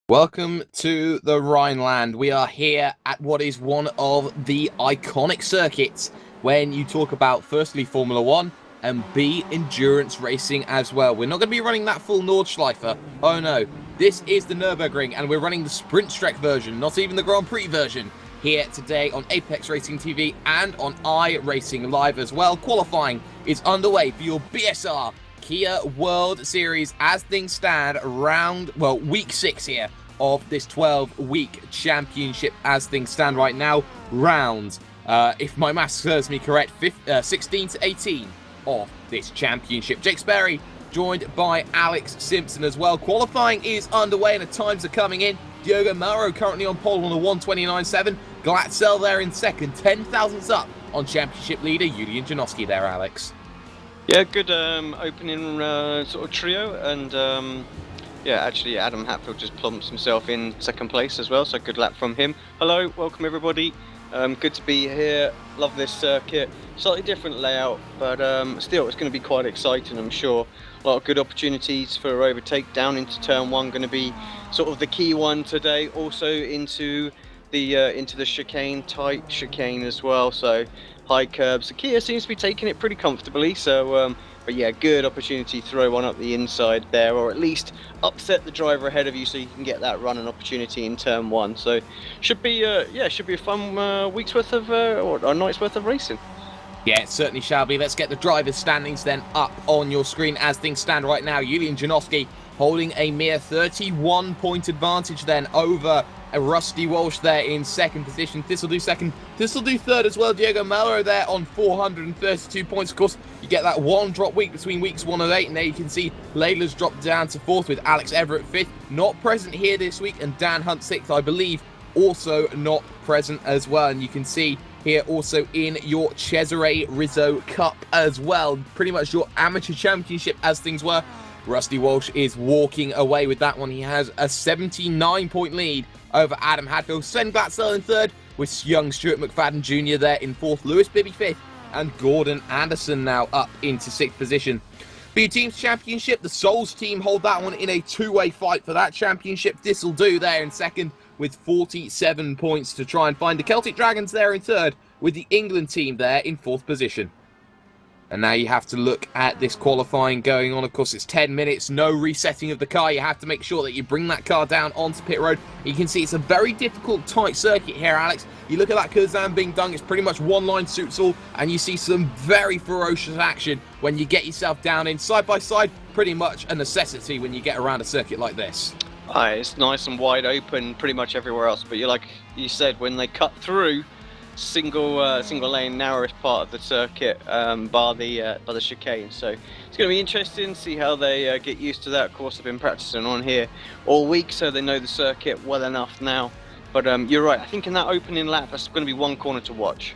Welcome to the Rhineland. We are here at what is one of the iconic circuits when you talk about, firstly, Formula 1 and B, endurance racing as well. We're not going to be running that full Nordschleife. Oh no, this is the Nurburgring and we're running the Sprint Strek version, not even the Grand Prix version, here today on Apex Racing TV and on iRacing Live as well. Qualifying is underway for your BSR Kia World Series as things stand week 6 here of this 12-week championship as things stand right now. Rounds, if my maths serves me correct, 16 to 18 of this championship. Jake Sparey joined by Alex Simpson as well. Qualifying is underway and the times are coming in. Diogo Mauro currently on pole on a 1:29.7. Glatzel there in second, 10 thousandths up on championship leader Julian Janowski there, Alex. Yeah, good opening sort of trio, and yeah, actually Adam Hatfield just plumps himself in second place as well, so good lap from him. Hello, welcome everybody. Good to be here. Love this circuit. Slightly different layout, but still it's going to be quite exciting, I'm sure. A lot of good opportunities for overtake down into turn one, going to be sort of the key one today. Also into the chicane, tight chicane as well. So high curbs. The Kia seems to be taking it pretty comfortably. So, but yeah, good opportunity to throw one up the inside there, or at least upset the driver ahead of you, so you can get that run and opportunity in turn one. So, should be a fun week's worth of or a night's worth of racing. Yeah, it certainly shall be. Let's get the driver's standings then up on your screen as things stand right now. Julian Janowski holding a mere 31-point advantage then over Rusty Walsh there in second position. This'll do second. This'll do third as well. Diogo Mauro there on 432 points. Of course, you get that one drop week between weeks 1 and 8, and there you can see Layla's dropped down to fourth with Alex Everett fifth. Not present here this week, and Dan Hunt sixth, I believe, also not present as well. And you can see here also in your Cesare Rizzo Cup as well, pretty much your amateur championship as things were. Rusty Walsh is walking away with that one. He has a 79-point lead over Adam Hadfield. Sven Glatzel in third, with young Stuart McFadden Jr. there in fourth. Lewis Bibby fifth, and Gordon Anderson now up into sixth position. For your team's championship, the Souls team hold that one in a two-way fight for that championship. This'll do there in second with 47 points to try and find the Celtic Dragons there in third, with the England team there in fourth position. And now you have to look at this qualifying going on. Of course, it's 10 minutes, no resetting of the car. You have to make sure that you bring that car down onto pit road. You can see it's a very difficult, tight circuit here, Alex. You look at that Kurzan being done, it's pretty much one line suits all, and you see some very ferocious action when you get yourself down in side by side. Pretty much a necessity when you get around a circuit like this. It's nice and wide open pretty much everywhere else, but like you said, when they cut through single lane narrowest part of the circuit, bar the chicane, so it's going to be interesting to see how they get used to that. Of course, they've been practicing on here all week, so they know the circuit well enough now. But you're right, I think in that opening lap that's going to be one corner to watch.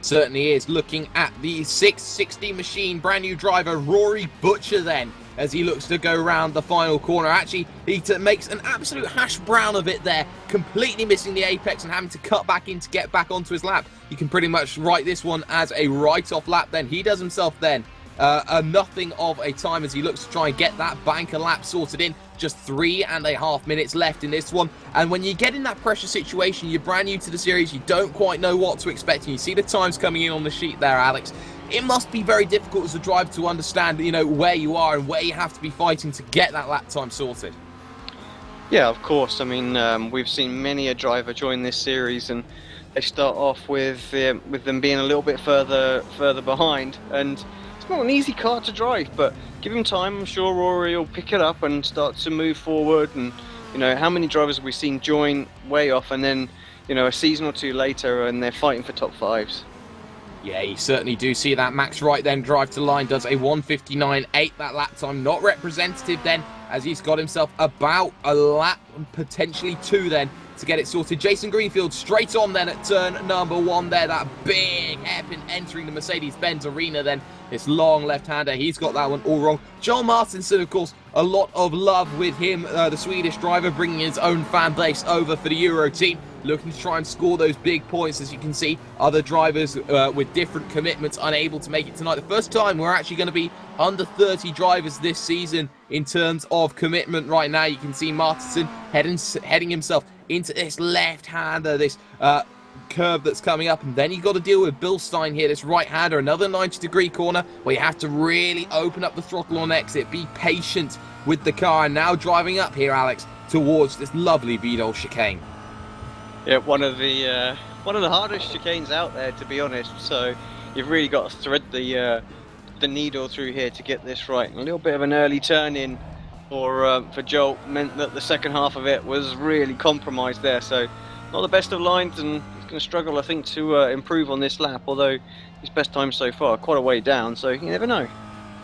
Certainly is. Looking at the 660 machine, brand new driver Rory Butcher then, as he looks to go around the final corner. Actually, he makes an absolute hash brown of it there, completely missing the apex and having to cut back in to get back onto his lap. You can pretty much write this one as a write-off lap then. He does himself then a nothing of a time as he looks to try and get that banker lap sorted in. Just 3.5 minutes left in this one. And when you get in that pressure situation, you're brand new to the series, you don't quite know what to expect, and you see the times coming in on the sheet there, Alex. It must be very difficult as a driver to understand, where you are and where you have to be fighting to get that lap time sorted. Yeah, of course. I mean, we've seen many a driver join this series, and they start off with them being a little bit further behind, and it's not an easy car to drive, but give him time. I'm sure Rory will pick it up and start to move forward. And how many drivers have we seen join way off, and then a season or two later, and they're fighting for top fives? Yeah, you certainly do see that. Max Wright then drive to line, does a 1:59.8. That lap time not representative then, as he's got himself about a lap, potentially two then, to get it sorted. Jason Greenfield straight on then at turn number one there. That big hairpin entering the Mercedes-Benz arena then. This long left-hander, he's got that one all wrong. Joel Martinson, of course, a lot of love with him, the Swedish driver, bringing his own fan base over for the Euro team, looking to try and score those big points. As you can see, other drivers with different commitments unable to make it tonight. The first time we're actually going to be under 30 drivers this season in terms of commitment right now. You can see Martinson heading himself into this left-hander, this curve that's coming up, and then you got to deal with Bilstein here, this right-hander, another 90-degree corner where you have to really open up the throttle on exit, be patient with the car, and now driving up here, Alex, towards this lovely Vidal chicane. Yeah, one of the hardest chicanes out there, to be honest. So you've really got to thread the needle through here to get this right. And a little bit of an early turn in for Joel meant that the second half of it was really compromised there. So not the best of lines, and he's going to struggle, I think, to improve on this lap. Although his best time so far quite a way down, so you never know.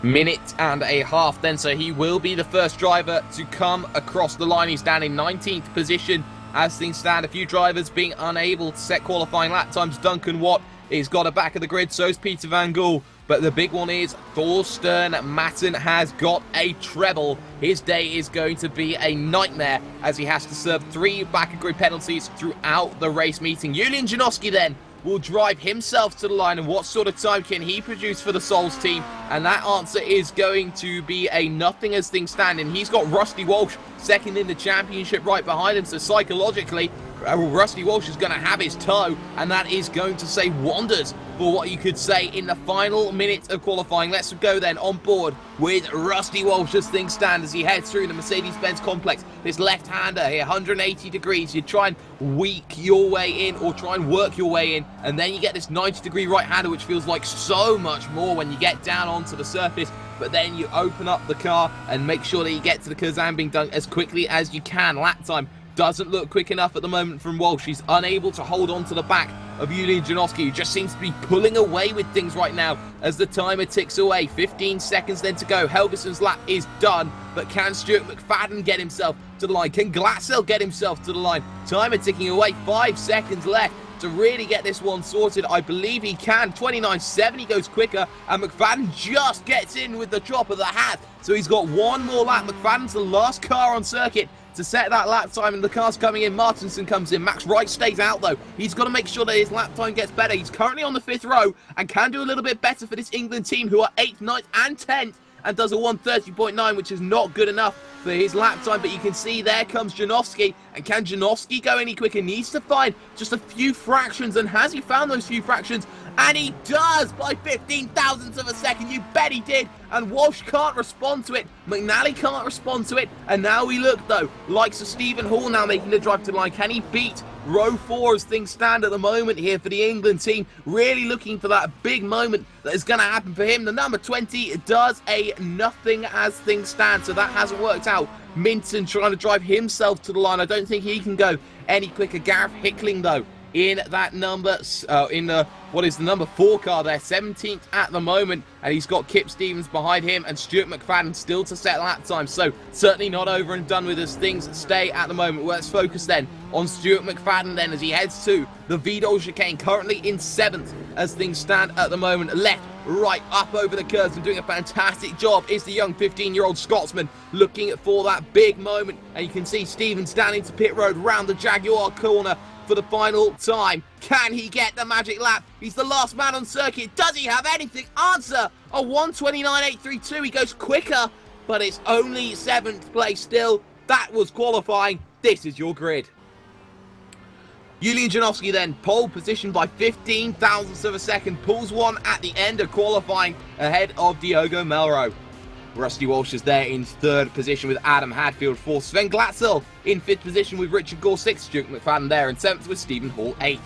Minute and a half then, so he will be the first driver to come across the line. He's down in 19th position as things stand. A few drivers being unable to set qualifying lap times. Duncan Watt has got a back of the grid, so is Peter Van Gool. But the big one is Thorsten Matten has got a treble. His day is going to be a nightmare as he has to serve 3 back of grid penalties throughout the race meeting. Julian Janowski then will drive himself to the line, and what sort of time can he produce for the Souls team? And that answer is going to be a nothing as things stand, and he's got Rusty Walsh second in the championship right behind him, so psychologically Rusty Walsh is going to have his toe, and that is going to say wonders for what you could say in the final minute of qualifying. Let's go then on board with Rusty Walsh as things stand as he heads through the Mercedes-Benz complex. This left-hander here, 180 degrees. You try and weak your way in or try and work your way in, and then you get this 90-degree right-hander, which feels like so much more when you get down onto the surface. But then you open up the car and make sure that you get to the Kazan being done as quickly as you can. Lap time doesn't look quick enough at the moment from Walsh. He's unable to hold on to the back of Julian Janowski, who just seems to be pulling away with things right now as the timer ticks away. 15 seconds then to go. Helgeson's lap is done, but can Stuart McFadden get himself to the line? Can Glatzel get himself to the line? Timer ticking away. 5 seconds left to really get this one sorted. I believe he can. 29.7, he goes quicker, and McFadden just gets in with the drop of the hat. So he's got one more lap. McFadden's the last car on circuit to set that lap time, and the car's coming in. Martinson comes in. Max Wright stays out though. He's got to make sure that his lap time gets better. He's currently on the 5th row and can do a little bit better for this England team, who are 8th, 9th and 10th, and does a 1:30.9, which is not good enough for his lap time. But you can see there comes Janowski, and can Janowski go any quicker? Needs to find just a few fractions, and has he found those few fractions? And he does, by 15 thousandths of a second. You bet he did. And Walsh can't respond to it. McNally can't respond to it. And now we look, though, likes of Stephen Hall now making the drive to the line. Can he beat row 4 as things stand at the moment here for the England team? Really looking for that big moment that is going to happen for him. The number 20 does a nothing as things stand, so that hasn't worked out. Minton trying to drive himself to the line. I don't think he can go any quicker. Gareth Hickling, though, in that number, what is the number 4 car there, 17th at the moment, and he's got Kip Stevens behind him and Stuart McFadden still to set lap time, so certainly not over and done with as things stay at the moment. Let's focus then on Stuart McFadden then as he heads to the Vidal chicane, currently in 7th as things stand at the moment. Left, right, up over the curves and doing a fantastic job is the young 15-year-old Scotsman looking for that big moment, and you can see Stevens down into pit road round the Jaguar corner for the final time. Can he get the magic lap? He's the last man on circuit. Does he have anything? Answer, a 1:29.832. He goes quicker, but it's only 7th place still. That was qualifying. This is your grid. Julian Janowski then, pole position by 15 thousandths of a second, pulls one at the end of qualifying ahead of Diogo Melro. Rusty Walsh is there in 3rd position with Adam Hadfield 4th. Sven Glatzel in 5th position with Richard Gore 6th. Stuart McFadden there in 7th with Stephen Hall 8th.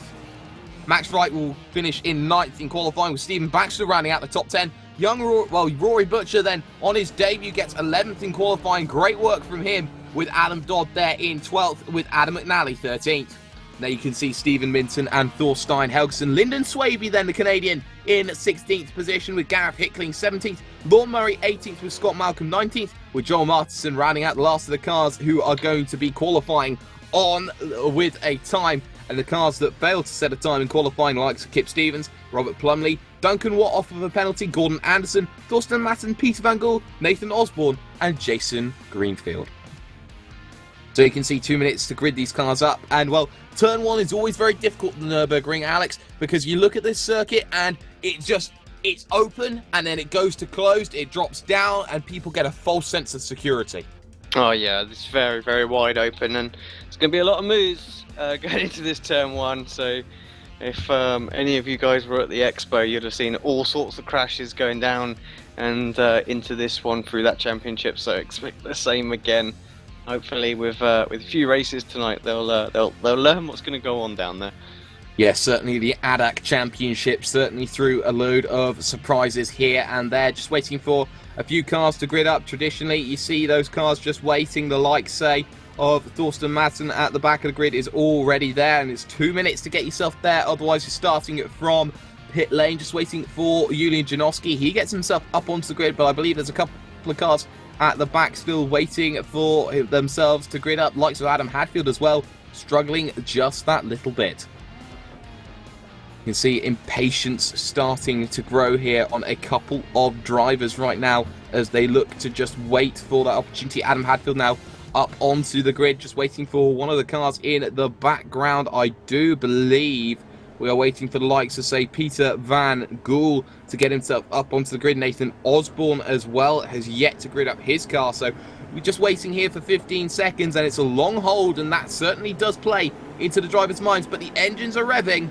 Max Wright will finish in 9th in qualifying with Stephen Baxter rounding out the top 10. Rory Butcher then on his debut gets 11th in qualifying. Great work from him with Adam Dodd there in 12th with Adam McNally 13th. Now you can see Stephen Minton and Thorstein Helgeson. Lyndon Swaby then, the Canadian, in 16th position with Gareth Hickling 17th. Lorne Murray 18th with Scott Malcolm 19th, with Joel Martinson rounding out the last of the cars who are going to be qualifying on with a time. And the cars that failed to set a time in qualifying, likes of Kip Stevens, Robert Plumley, Duncan Watt off of a penalty, Gordon Anderson, Thorsten Matten, Peter Van Gool, Nathan Osborne and Jason Greenfield. So you can see 2 minutes to grid these cars up. And, well, turn 1 is always very difficult in the Nurburgring, Alex, because you look at this circuit and it just it's open and then it goes to closed, it drops down, and people get a false sense of security. Oh yeah, it's very, very wide open, and it's going to be a lot of moves going into this turn 1. So if any of you guys were at the expo, you'd have seen all sorts of crashes going down and into this one through that championship. So expect the same again. Hopefully, with a few races tonight, they'll learn what's going to go on down there. Yeah, certainly the ADAC Championship certainly threw a load of surprises here and there. Just waiting for a few cars to grid up. Traditionally, you see those cars just waiting. The likes, say, of Thorsten Madsen at the back of the grid is already there, and it's 2 minutes to get yourself there. Otherwise, you're starting it from pit lane, just waiting for Julian Janowski. He gets himself up onto the grid, but I believe there's a couple of cars at the back still waiting for themselves to grid up. Likes of Adam Hadfield as well, struggling just that little bit. You can see impatience starting to grow here on a couple of drivers right now as they look to just wait for that opportunity. Adam Hadfield now up onto the grid, just waiting for one of the cars in the background. I do believe we are waiting for the likes of, say, Peter Van Gool to get himself up onto the grid. Nathan Osborne as well has yet to grid up his car. So we're just waiting here for 15 seconds, and it's a long hold, and that certainly does play into the drivers' minds. But the engines are revving.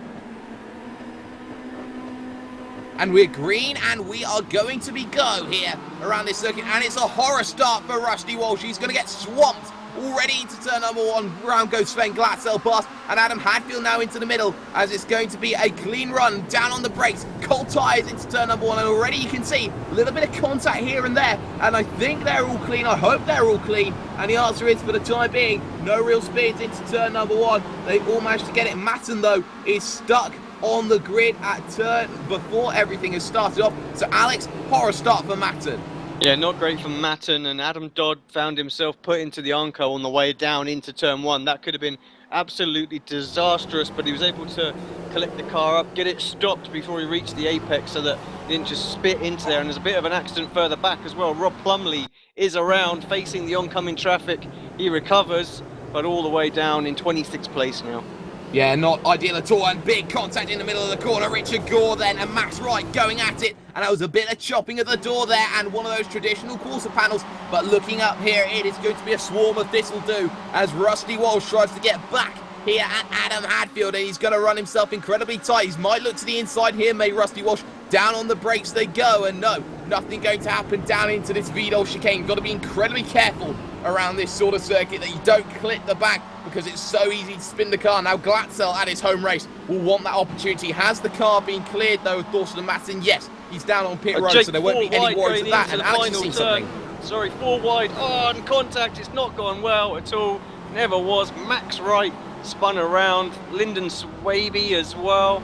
And we're green, and we are going to be go here around this circuit. And it's a horror start for Rusty Walsh. He's going to get swamped already into turn number 1. Round goes Sven Glatzel past, and Adam Hadfield now into the middle, as it's going to be a clean run down on the brakes. Cold tyres into turn number 1, and already you can see a little bit of contact here and there. And I think they're all clean. I hope they're all clean. And the answer is, for the time being, no real speeds into turn number 1. They all managed to get it. Matten, though, is stuck on the grid at turn before everything has started off. So Alex, horror start for Matten. Yeah, not great for Matten, and Adam Dodd found himself put into the Arco on the way down into turn 1. That could have been absolutely disastrous, but he was able to collect the car up, get it stopped before he reached the apex so that he didn't just spit into there. And there's a bit of an accident further back as well. Rob Plumley is around facing the oncoming traffic. He recovers, but all the way down in 26th place now. Yeah, not ideal at all, and big contact in the middle of the corner. Richard Gore then, and Max Wright going at it, and that was a bit of chopping at the door there, and one of those traditional quarter panels. But looking up here, it is going to be a swarm of this'll-do as Rusty Walsh tries to get back here at Adam Hadfield, and he's going to run himself incredibly tight. He might look to the inside here, may Rusty Walsh. Down on the brakes they go, and no, nothing going to happen down into this Vidal chicane. You've got to be incredibly careful around this sort of circuit that you don't clip the back, because it's so easy to spin the car. Now Glatzel at his home race will want that opportunity. Has the car been cleared though with Thorsten Madsen? Yes, he's down on pit road, so there won't be any worries of that. And Alex has seen something. Sorry, 4 wide. Oh, and contact, it's not gone well at all. Never was. Max Wright spun around. Lyndon Swaby as well.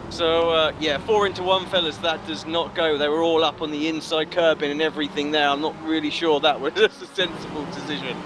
So, yeah, 4 into 1, fellas, that does not go. They were all up on the inside curbing and everything there. I'm not really sure that was a sensible decision.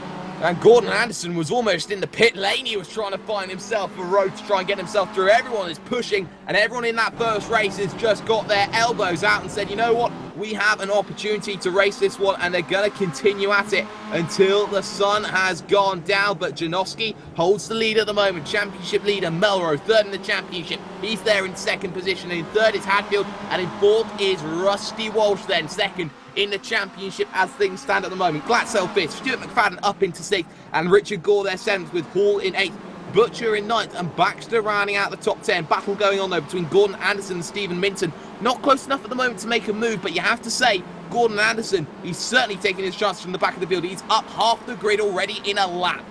And Gordon Anderson was almost in the pit lane. He was trying to find himself a road to try and get himself through. Everyone is pushing, and everyone in that first race has just got their elbows out and said, you know what, we have an opportunity to race this one, and they're going to continue at it until the sun has gone down. But Janowski holds the lead at the moment. Championship leader Melrose, third in the championship. He's there in second position. In third is Hadfield, and in fourth is Rusty Walsh, then second in the championship as things stand at the moment. Glatzel fifth, Stuart McFadden up into sixth, and Richard Gore there seventh, with Hall in eighth, Butcher in ninth, and Baxter rounding out the top 10. Battle going on though between Gordon Anderson and Stephen Minton. Not close enough at the moment to make a move, but you have to say, Gordon Anderson, he's certainly taking his chances from the back of the field. He's up half the grid already in a lap.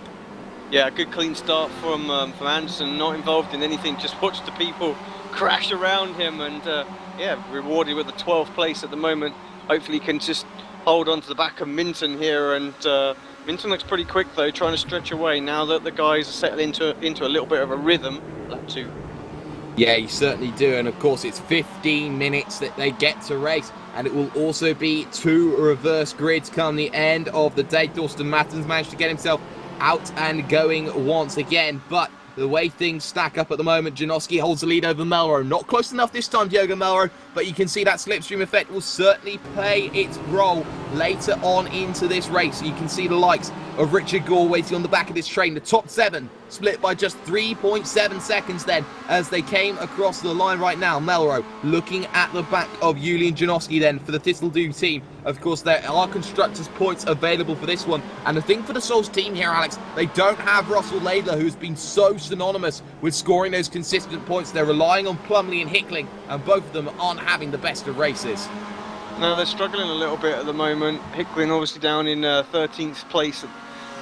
Yeah, good clean start from Anderson, not involved in anything, just watched the people crash around him, and yeah, rewarded with the 12th place at the moment. Hopefully he can just hold on to the back of Minton here, and Minton looks pretty quick though, trying to stretch away now that the guys are settling into a little bit of a rhythm. Lap 2. Yeah, you certainly do, and of course it's 15 minutes that they get to race, and it will also be 2 reverse grids come the end of the day. Thorsten Madsen's managed to get himself out and going once again, but the way things stack up at the moment, Janowski holds the lead over Melrose. Not close enough this time, Diogo Melrose, but you can see that slipstream effect will certainly play its role later on into this race. You can see the likes of Richard Gore waiting on the back of this train. The top 7 split by just 3.7 seconds then as they came across the line right now. Melrose looking at the back of Julian Janowski then for the Thistledew team. Of course, there are constructors' points available for this one. And the thing for the Souls team here, Alex, they don't have Russell Laidler, who's been so synonymous with scoring those consistent points. They're relying on Plumley and Hickling, and both of them aren't having the best of races. No, they're struggling a little bit at the moment. Hickling obviously down in 13th place.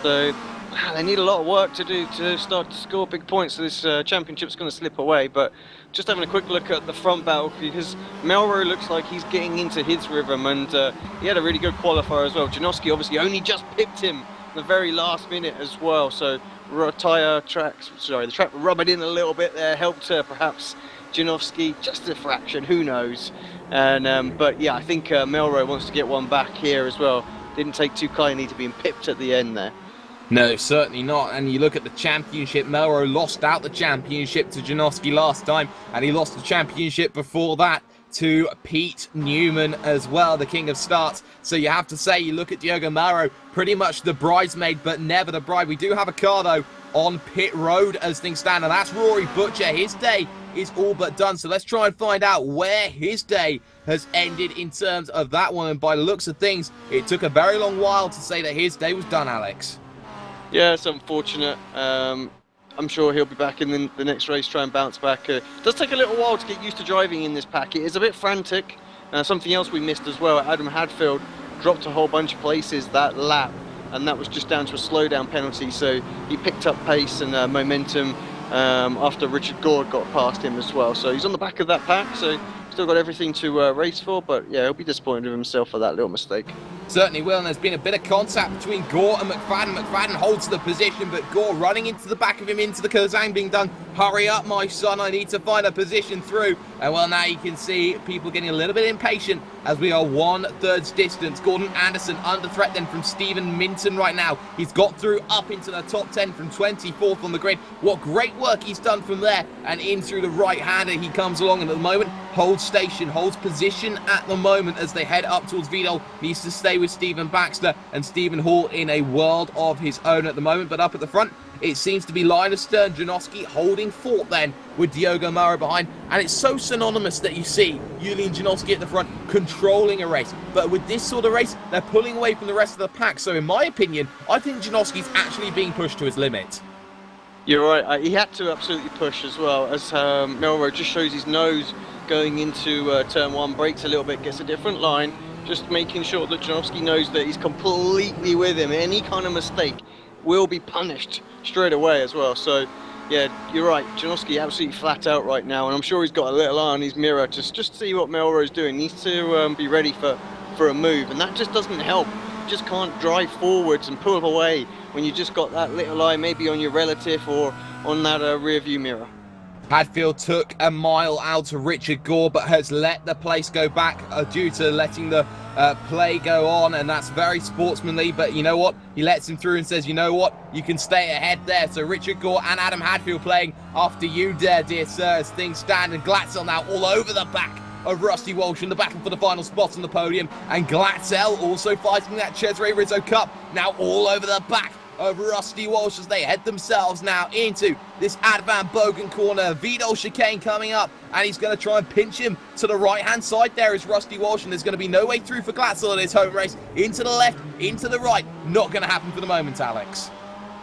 So they need a lot of work to do to start to score big points. So this championship's going to slip away. But just having a quick look at the front battle, because Melrose looks like he's getting into his rhythm, and he had a really good qualifier as well. Janowski obviously only just pipped him in the very last minute as well. So the track rubbered in a little bit there, helped perhaps Janowski just a fraction, who knows. And but yeah, I think Melrose wants to get one back here as well. Didn't take too kindly to being pipped at the end there. No, certainly not. And you look at the championship, Melrose lost out the championship to Janowski last time, and he lost the championship before that to Pete Newman as well, the king of starts. So you have to say, you look at Diogo Melrose, pretty much the bridesmaid, but never the bride. We do have a car, though, on pit road as things stand, and that's Rory Butcher. His day is all but done. So let's try and find out where his day has ended in terms of that one. And by the looks of things, it took a very long while to say that his day was done, Alex. Yeah, it's unfortunate. I'm sure he'll be back in the next race, try and bounce back. It does take a little while to get used to driving in this pack. It is a bit frantic. Something else we missed as well, Adam Hadfield dropped a whole bunch of places that lap, and that was just down to a slowdown penalty. So he picked up pace and momentum after Richard Gore got past him as well. So he's on the back of that pack, so still got everything to race for, but yeah, he'll be disappointed with himself for that little mistake. Certainly will, and there's been a bit of contact between Gore and McFadden. McFadden holds the position, but Gore running into the back of him, into the Kazang being done. Hurry up, my son, I need to find a position through. And well, now you can see people getting a little bit impatient as we are 1/3 distance. Gordon Anderson under threat then from Stephen Minton right now. He's got through up into the top 10 from 24th on the grid. What great work he's done from there, and in through the right-hander he comes along, and at the moment holds station, holds position at the moment as they head up towards Vidal. Needs to stay with Stephen Baxter, and Stephen Hall in a world of his own at the moment. But up at the front, it seems to be Linus Stern, Janowski holding fort then with Diogo Mara behind. And it's so synonymous that you see Julian Janowski at the front controlling a race. But with this sort of race, they're pulling away from the rest of the pack. So in my opinion, I think Janowski's actually being pushed to his limit. You're right, he had to absolutely push as well, as Melrose just shows his nose going into turn 1, brakes a little bit, gets a different line, just making sure that Janowski knows that he's completely with him. Any kind of mistake will be punished straight away as well. So yeah, you're right, Janowski absolutely flat out right now, and I'm sure he's got a little eye on his mirror to just see what Melrose is doing. He needs to be ready for a move, and that just doesn't help. You just can't drive forwards and pull away when you just got that little eye maybe on your relative or on that rear view mirror. Hadfield took a mile out to Richard Gore, but has let the place go back due to letting the play go on, and that's very sportsmanly. But you know what? He lets him through and says, you know what? You can stay ahead there. So Richard Gore and Adam Hadfield playing after you there, dear sir, as things stand. And Glatzel now all over the back of Rusty Walsh in the battle for the final spot on the podium. And Glatzel also fighting that Cesare Rizzo Cup, now all over the back of Rusty Walsh as they head themselves now into this Advan Bogan corner. Vidal chicane coming up, and he's going to try and pinch him to the right-hand side there is Rusty Walsh, and there's going to be no way through for Glatzel in his home race. Into the left, into the right. Not going to happen for the moment, Alex.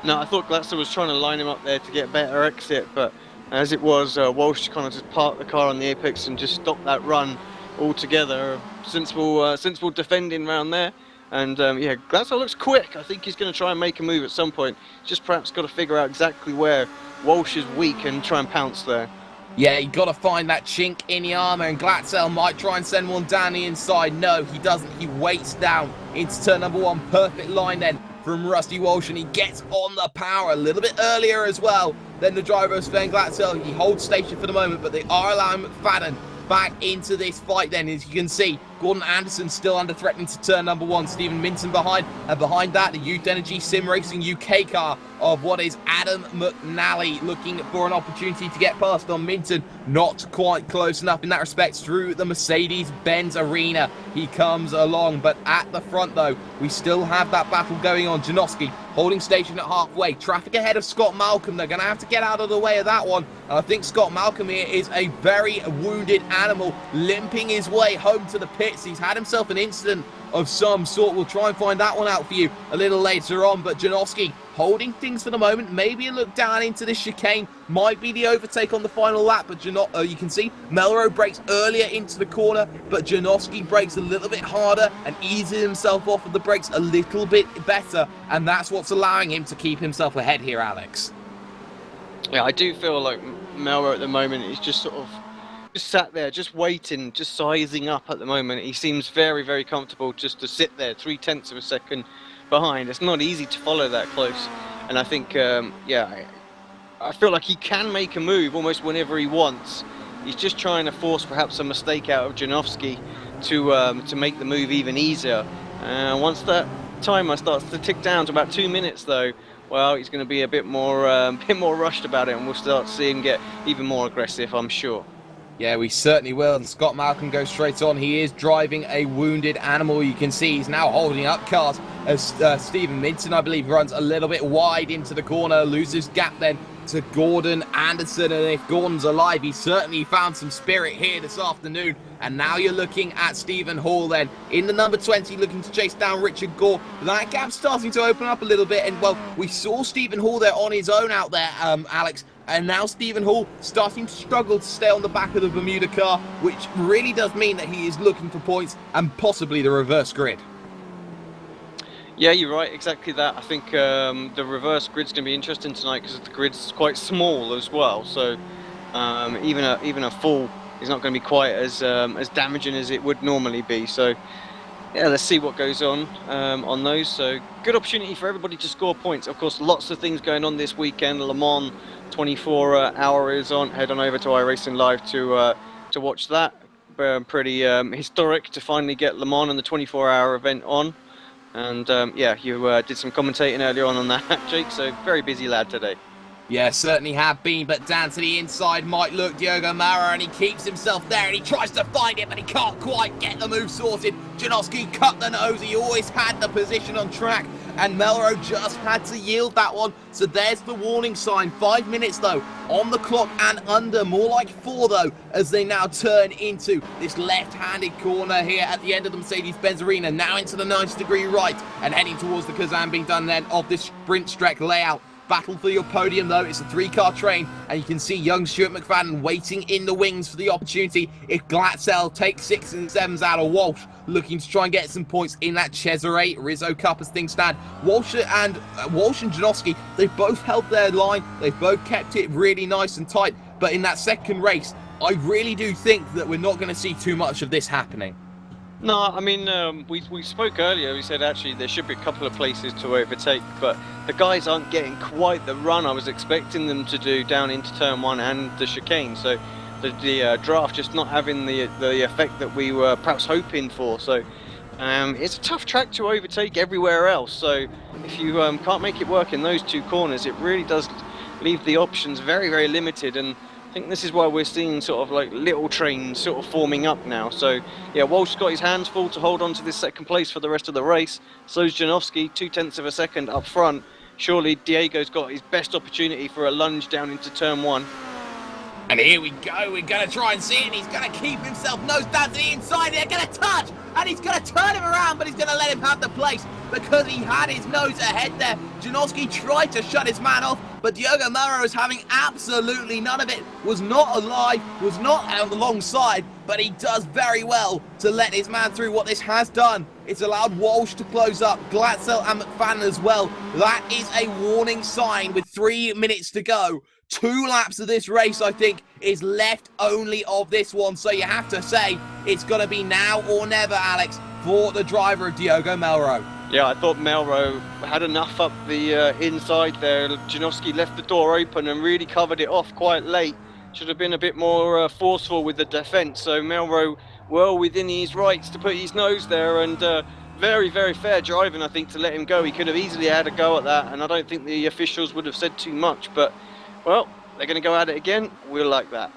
No, I thought Glatzel was trying to line him up there to get a better exit, but as it was, Walsh kind of just parked the car on the apex and just stopped that run altogether. Sensible defending round there. And yeah, Glatzel looks quick. I think he's going to try and make a move at some point. Just perhaps got to figure out exactly where Walsh is weak and try and pounce there. Yeah, you got to find that chink in the armour, and Glatzel might try and send one down the inside. No, he doesn't. He waits down into turn number 1. Perfect line then from Rusty Walsh, and he gets on the power a little bit earlier as well than the driver of Sven Glatzel. He holds station for the moment, but they are allowing McFadden back into this fight then. As you can see, Gordon Anderson still under threat into turn number 1. Stephen Minton behind, and behind that, the Youth Energy Sim Racing UK car of what is Adam McNally, looking for an opportunity to get past on Minton. Not quite close enough in that respect through the Mercedes-Benz arena. He comes along, but at the front, though, we still have that battle going on. Janowski holding station at halfway. Traffic ahead of Scott Malcolm. They're going to have to get out of the way of that one. And I think Scott Malcolm here is a very wounded animal, limping his way home to the pits. He's had himself an incident of some sort. We'll try and find that one out for you a little later on. But Janowski holding things for the moment. Maybe a look down into this chicane might be the overtake on the final lap. But you can see Melrose brakes earlier into the corner, but Janowski brakes a little bit harder and eases himself off of the brakes a little bit better. And that's what's allowing him to keep himself ahead here, Alex. Yeah, I do feel like Melrose at the moment is just sort of just sat there, just waiting, just sizing up at the moment. He seems very, very comfortable just to sit there 0.3 of a second behind. It's not easy to follow that close. And I think, yeah, I feel like he can make a move almost whenever he wants. He's just trying to force perhaps a mistake out of Janowski to make the move even easier. Once that timer starts to tick down to about 2 minutes, though, well, he's going to be a bit more rushed about it, and we'll start to see him get even more aggressive, I'm sure. Yeah, we certainly will. And Scott Malcolm goes straight on. He is driving a wounded animal. You can see he's now holding up cars as Stephen Minton, I believe, runs a little bit wide into the corner, loses gap then to Gordon Anderson. And if Gordon's alive, he certainly found some spirit here this afternoon. And now you're looking at Stephen Hall then in the number 20, looking to chase down Richard Gore. That gap's starting to open up a little bit. And, well, we saw Stephen Hall there on his own out there, Alex. And now Stephen Hall starting to struggle to stay on the back of the Bermuda car, which really does mean that he is looking for points and possibly the reverse grid. Yeah, you're right, exactly that. I think the reverse grid's going to be interesting tonight because the grid's quite small as well. So even a fall is not going to be quite as damaging as it would normally be. So yeah, let's see what goes on those. So good opportunity for everybody to score points. Of course, lots of things going on this weekend. Le Mans 24 hour is on. Head on over to iRacing Live to watch that. Pretty historic to finally get Le Mans and the 24-hour event on. And yeah, you did some commentating earlier on that, Jake. So very busy lad today. Yeah, certainly have been, but down to the inside might look Diogo Mara, and he keeps himself there, and he tries to find it, but he can't quite get the move sorted. Janowski cut the nose. He always had the position on track, and Melrose just had to yield that one. So there's the warning sign. 5 minutes, though, on the clock and under. More like 4, though, as they now turn into this left-handed corner here at the end of the Mercedes-Benz Arena. Now into the 90-degree right and heading towards the Kazan being done then of this sprint strike layout. Battle for your podium, though. It's a 3-car train, and you can see young Stuart McFadden waiting in the wings for the opportunity if Glatzel takes 6 and 7s out of Walsh, looking to try and get some points in that Cesare Rizzo Cup as things stand. Walsh and Janowski, they've both held their line. They've both kept it really nice and tight, but in that second race, I really do think that we're not going to see too much of this happening. No, I mean, we spoke earlier, we said actually there should be a couple of places to overtake, but the guys aren't getting quite the run I was expecting them to do down into turn 1 and the chicane, so the draft just not having the effect that we were perhaps hoping for. So it's a tough track to overtake everywhere else, so if you can't make it work in those 2 corners, it really does leave the options very, very limited. And I think this is why we're seeing sort of like little trains sort of forming up now. So yeah, Walsh's got his hands full to hold on to this second place for the rest of the race. So's Janowski, 0.2 of a second up front. Surely Diego's got his best opportunity for a lunge down into turn 1. And here we go, we're going to try and see it, and he's going to keep himself nose down to the inside, they're going to touch, and he's going to turn him around, but he's going to let him have the place, because he had his nose ahead there. Janowski tried to shut his man off, but Diogo Mara is having absolutely none of it, was not alive, was not out alongside, but he does very well to let his man through. What this has done, it's allowed Walsh to close up, Glatzel and McFadden as well. That is a warning sign with 3 minutes to go. 2 laps of this race, I think, is left only of this one. So you have to say it's going to be now or never, Alex, for the driver of Diogo Melrose. Yeah, I thought Melrose had enough up the inside there. Janowski left the door open and really covered it off quite late. Should have been a bit more forceful with the defence. So Melrose well within his rights to put his nose there, and very, very fair driving, I think, to let him go. He could have easily had a go at that, and I don't think the officials would have said too much, but, well, they're going to go at it again. We'll like that.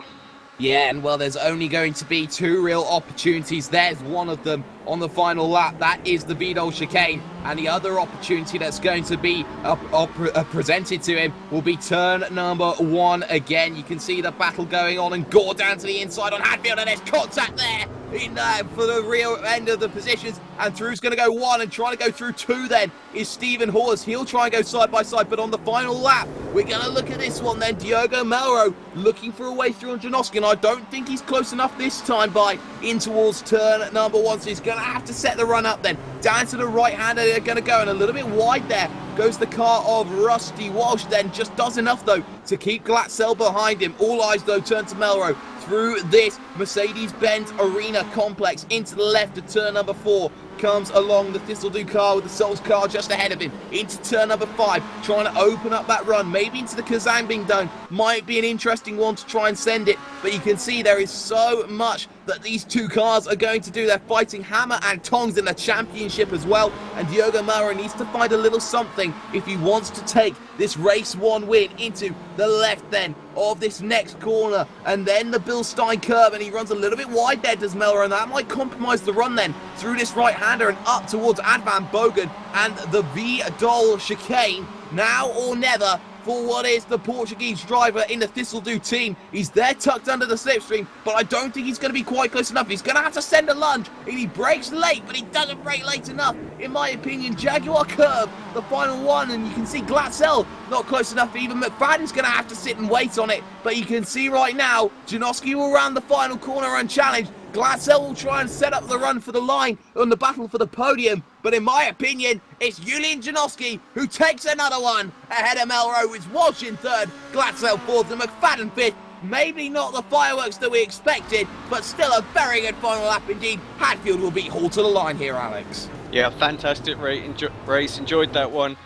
Yeah, and well, there's only going to be 2 real opportunities. There's one of them on the final lap. That is the Vidal chicane. And the other opportunity that's going to be presented to him will be turn number 1 again. You can see the battle going on, and Gore down to the inside on Hadfield, and there's contact there for the rear end of the positions. And through's going to go 1, and trying to go through 2 then is Stephen Horse. He'll try and go side by side, but on the final lap, we're going to look at this one then. Diogo Melro looking for a way through on Janoski, and I don't think he's close enough this time by in towards turn number 1, so he's going to have to set the run up then. Down to the right-hander they're going to go, and a little bit wide there goes the car of Rusty Walsh then. Just does enough though to keep Glatzel behind him. All eyes though turn to Melro through this Mercedes-Benz Arena complex into the left of turn number 4. Comes along the Thistledew car with the Souls car just ahead of him into turn number 5, trying to open up that run, maybe into the Kazangbing Dome. Might be an interesting one to try and send it, but you can see there is so much that these 2 cars are going to do. They're fighting hammer and tongs in the championship as well, and Diogo Melro needs to find a little something if he wants to take this race 1 win into the left then of this next corner, and then the Bill Stein curve, and he runs a little bit wide there, does Melro, and that might compromise the run then through this right-hander and up towards Advan Bogan and the Vidal chicane. Now or never for what is the Portuguese driver in the Thistledew team. He's there tucked under the slipstream, but I don't think he's going to be quite close enough. He's going to have to send a lunge, and he brakes late, but he doesn't brake late enough, in my opinion. Jaguar curve, the final one, and you can see Glatzel not close enough. Even McFadden's going to have to sit and wait on it, but you can see right now, Janoski will round the final corner unchallenged. Glatzel will try and set up the run for the line on the battle for the podium, but in my opinion, it's Julian Janoski who takes another one ahead of Melro, with Walsh in 3rd, Glatzel 4th, and McFadden 5th. Maybe not the fireworks that we expected, but still a very good final lap indeed. Hadfield will beat Hall to the line here, Alex. Yeah, fantastic race. Enjoyed that one.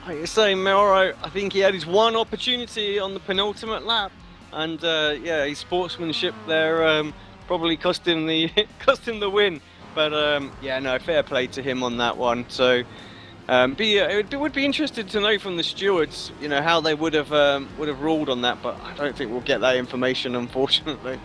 Like you're saying, Melro, I think he had his one opportunity on the penultimate lap, and yeah, his sportsmanship there probably cost him the win. But yeah, no, fair play to him on that one. So, it would be interesting to know from the stewards, you know, how they would have ruled on that. But I don't think we'll get that information, unfortunately.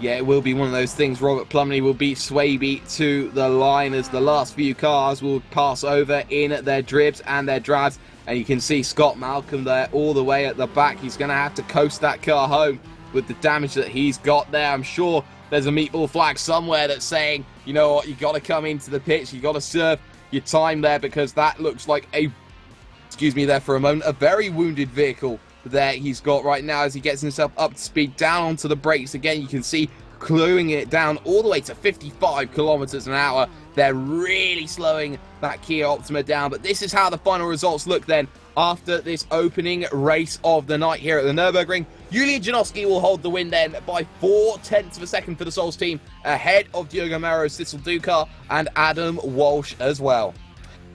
Yeah, it will be one of those things. Robert Plumley will beat Swaby to the line as the last few cars will pass over in their dribs and their drabs. And you can see Scott Malcolm there all the way at the back. He's going to have to coast that car home with the damage that he's got there. I'm sure there's a meatball flag somewhere that's saying, you know what, you got to come into the pits, you got to serve your time there, because that looks like a, excuse me there for a moment, a very wounded vehicle there he's got right now as he gets himself up to speed, down onto the brakes again. You can see slowing it down all the way to 55 kilometers an hour. They're really slowing that Kia Optima down, but this is how the final results look then after this opening race of the night here at the Nurburgring. Julian Janoski will hold the win then by 0.4 of a second for the Souls team, ahead of Diogo Melro's Thistledew car and Adam Walsh as well.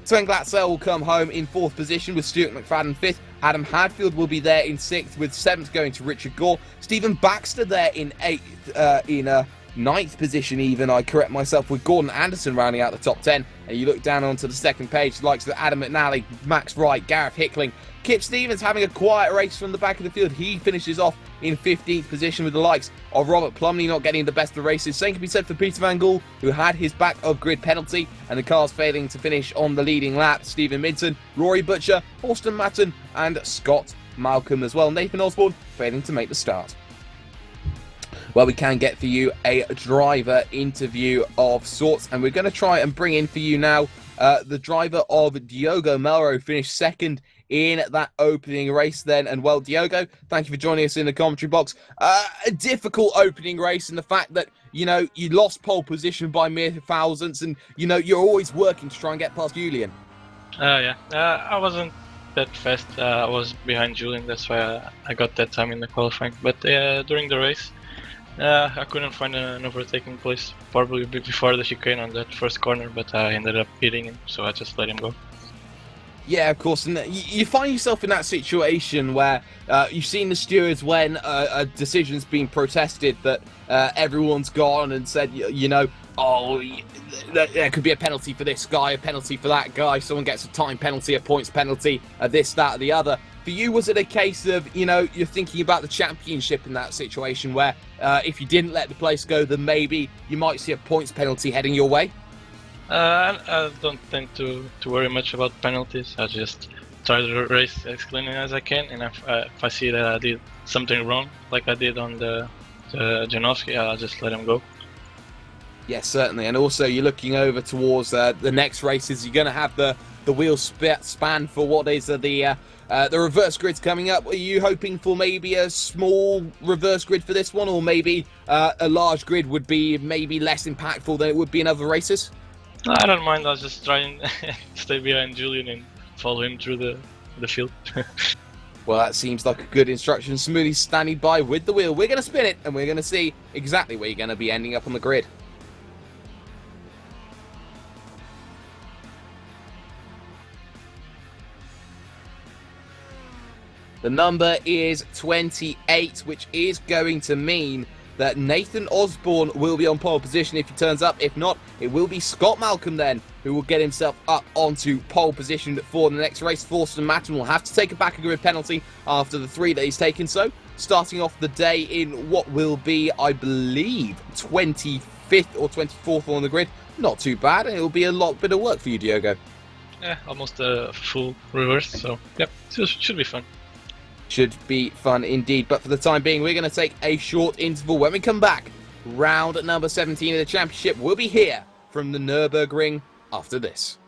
Sven Glatzel will come home in 4th position with Stuart McFadden 5th. Adam Hadfield will be there in 6th, with 7th going to Richard Gore. Stephen Baxter there in 8th, in 9th position even, I correct myself, with Gordon Anderson rounding out the top 10. And you look down onto the second page, likes of Adam McNally, Max Wright, Gareth Hickling. Kip Stevens having a quiet race from the back of the field. He finishes off in 15th position with the likes of Robert Plumley not getting the best of the races. Same can be said for Peter Van Gool, who had his back of grid penalty and the cars failing to finish on the leading lap. Stephen Midson, Rory Butcher, Austin Matton and Scott Malcolm as well. Nathan Osborne failing to make the start. Well, we can get for you a driver interview of sorts, and we're going to try and bring in for you now the driver of Diogo Melro, finished 2nd in that opening race then. And well, Diogo, thank you for joining us in the commentary box. A difficult opening race, and the fact that, you know, you lost pole position by mere thousandths, and, you know, you're always working to try and get past Julian. Yeah, I wasn't that fast. I was behind Julian, that's why I got that time in the qualifying. But during the race, I couldn't find an overtaking place, probably before the chicane on that first corner, but I ended up hitting him, so I just let him go. Yeah, of course, and you find yourself in that situation where you've seen the stewards when a decision's been protested that everyone's gone and said, oh, there could be a penalty for this guy, a penalty for that guy, someone gets a time penalty, a points penalty, this, that, or the other. For you, was it a case of, you're thinking about the championship in that situation where if you didn't let the place go, then maybe you might see a points penalty heading your way? I don't tend to worry much about penalties. I just try to race as clean as I can, and if I see that I did something wrong, like I did on the Janowski, I'll just let him go. Yes, certainly. And also, you're looking over towards the next races. You're going to have the wheel span for what is the reverse grids coming up. Are you hoping for maybe a small reverse grid for this one, or maybe a large grid would be maybe less impactful than it would be in other races? I don't mind. I'll just try and stay behind Julian and follow him through the field. Well, that seems like a good instruction. Samuli's standing by with the wheel. We're going to spin it, and we're going to see exactly where you're going to be ending up on the grid. The number is 28, which is going to mean that Nathan Osborne will be on pole position if he turns up. If not, it will be Scott Malcolm then who will get himself up onto pole position for the next race. Forster Matten will have to take a back grid penalty after the 3 that he's taken. So, starting off the day in what will be, I believe, 25th or 24th on the grid. Not too bad, and it will be a bit of work for you, Diogo. Yeah, almost a full reverse, so yep, should be fun. Should be fun indeed, but for the time being, we're going to take a short interval. When we come back, round number 17 of the championship will be here from the Nurburgring after this.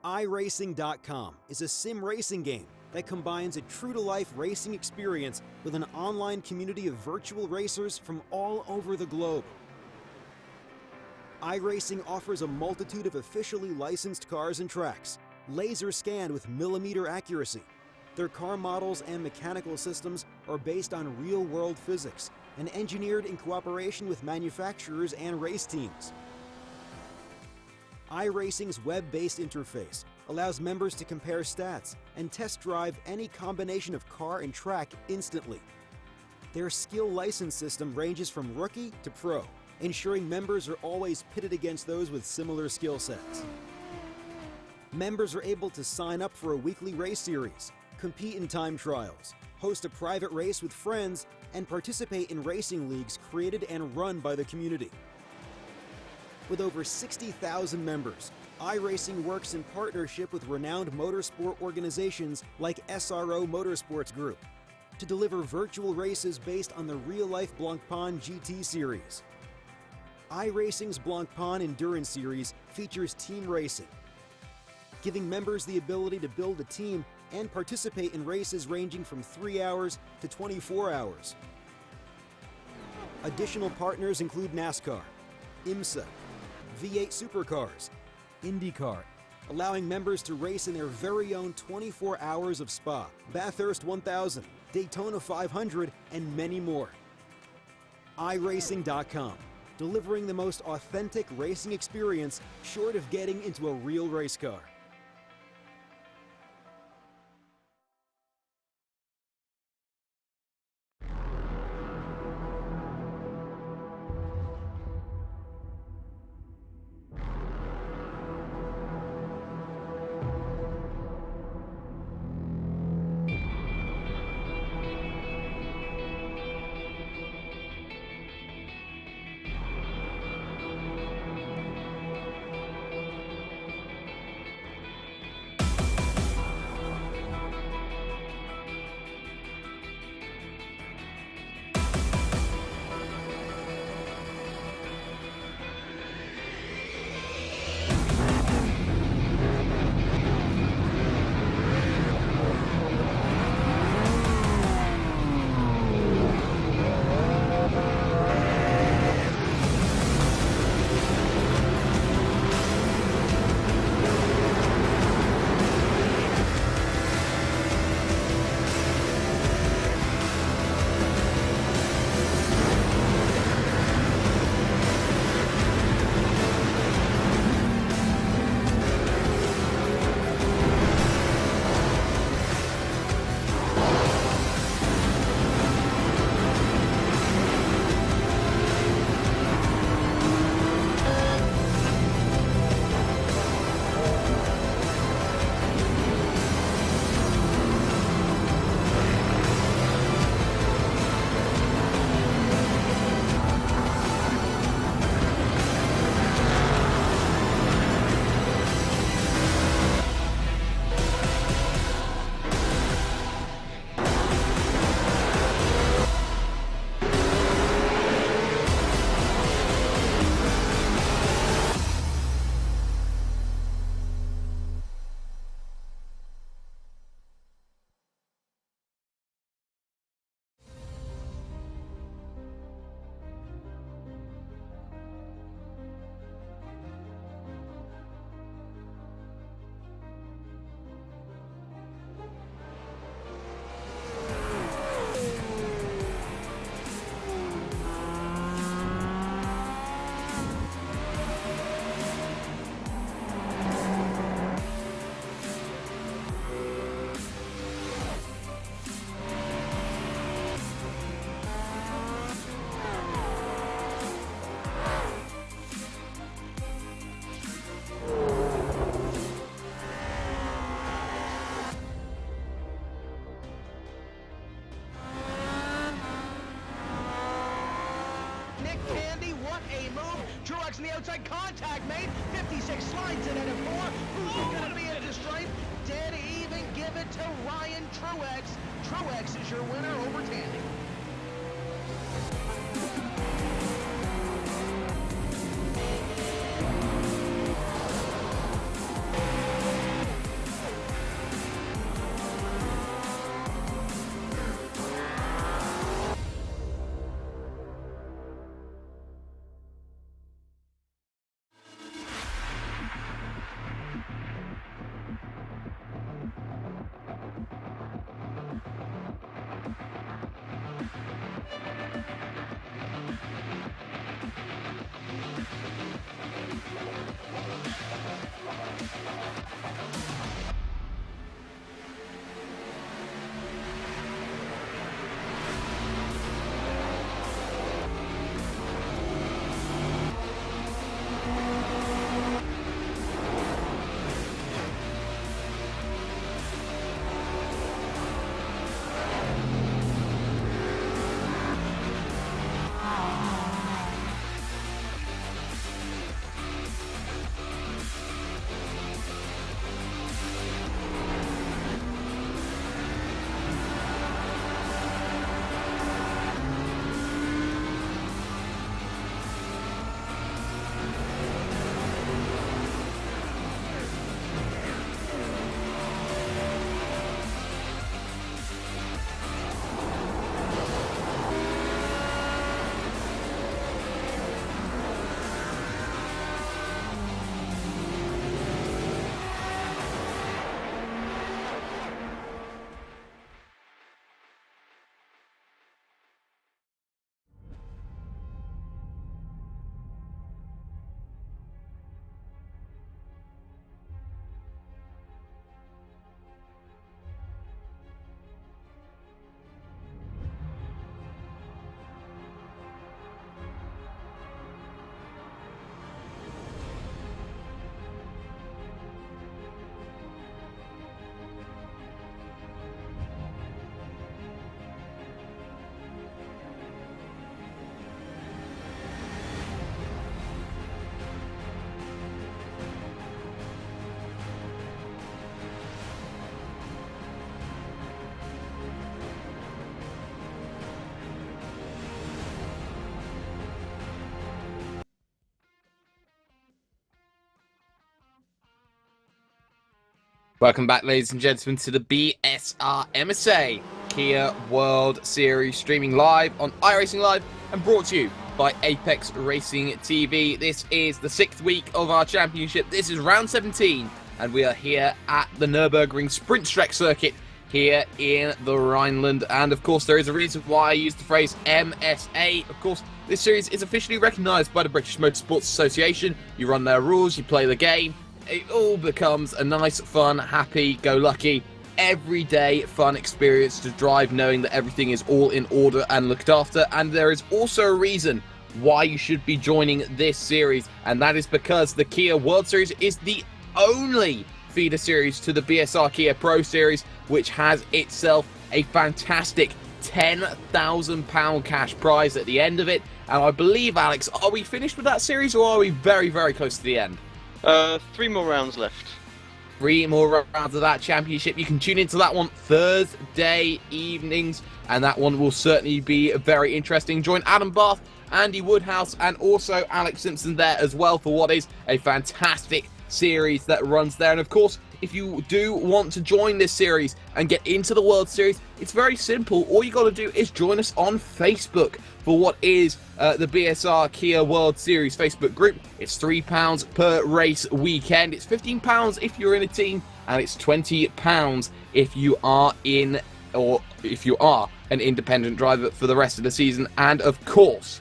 iRacing.com is a sim racing game that combines a true-to-life racing experience with an online community of virtual racers from all over the globe. iRacing offers a multitude of officially licensed cars and tracks, laser scanned with millimeter accuracy. Their car models and mechanical systems are based on real-world physics and engineered in cooperation with manufacturers and race teams. iRacing's web-based interface allows members to compare stats and test drive any combination of car and track instantly. Their skill license system ranges from rookie to pro, ensuring members are always pitted against those with similar skill sets. Members are able to sign up for a weekly race series, compete in time trials, host a private race with friends, and participate in racing leagues created and run by the community. With over 60,000 members, iRacing works in partnership with renowned motorsport organizations like SRO Motorsports Group to deliver virtual races based on the real-life Blancpain GT series. iRacing's Blancpain Endurance Series features team racing, giving members the ability to build a team and participate in races ranging from 3 hours to 24 hours. Additional partners include NASCAR, IMSA, V8 Supercars, IndyCar, allowing members to race in their very own 24 hours of Spa, Bathurst 1000, Daytona 500, and many more. iRacing.com, delivering the most authentic racing experience short of getting into a real race car. Truex in the outside, contact made. 56 slides it at a 4. Who's gonna be at the stripe? Dead even, give it to Ryan Truex. Truex is your winner over Tandy. Welcome back, ladies and gentlemen, to the BSR MSA Kia World Series, streaming live on iRacing Live and brought to you by Apex Racing TV. This is the 6th week of our championship. This is round 17, and we are here at the Nurburgring Sprint Trek circuit here in the Rhineland. And of course, there is a reason why I use the phrase MSA. Of course, this series is officially recognised by the British Motorsports Association. You run their rules, you play the game. It all becomes a nice, fun, happy-go-lucky, everyday fun experience to drive, knowing that everything is all in order and looked after. And there is also a reason why you should be joining this series, and that is because the Kia World Series is the only feeder series to the BSR Kia Pro Series, which has itself a fantastic £10,000 cash prize at the end of it. And I believe, Alex, are we finished with that series, or are we very, very close to the end? 3 more rounds left. 3 more rounds of that championship. You can tune into that one Thursday evenings, and that one will certainly be very interesting. Join Adam Bath, Andy Woodhouse, and also Alex Simpson there as well for what is a fantastic series that runs there. And of course, if you do want to join this series and get into the World Series, it's very simple. All you got to do is join us on Facebook for what is the BSR Kia World Series Facebook group. It's £3 per race weekend. It's £15 if you're in a team, and it's £20 if you are an independent driver for the rest of the season. And of course,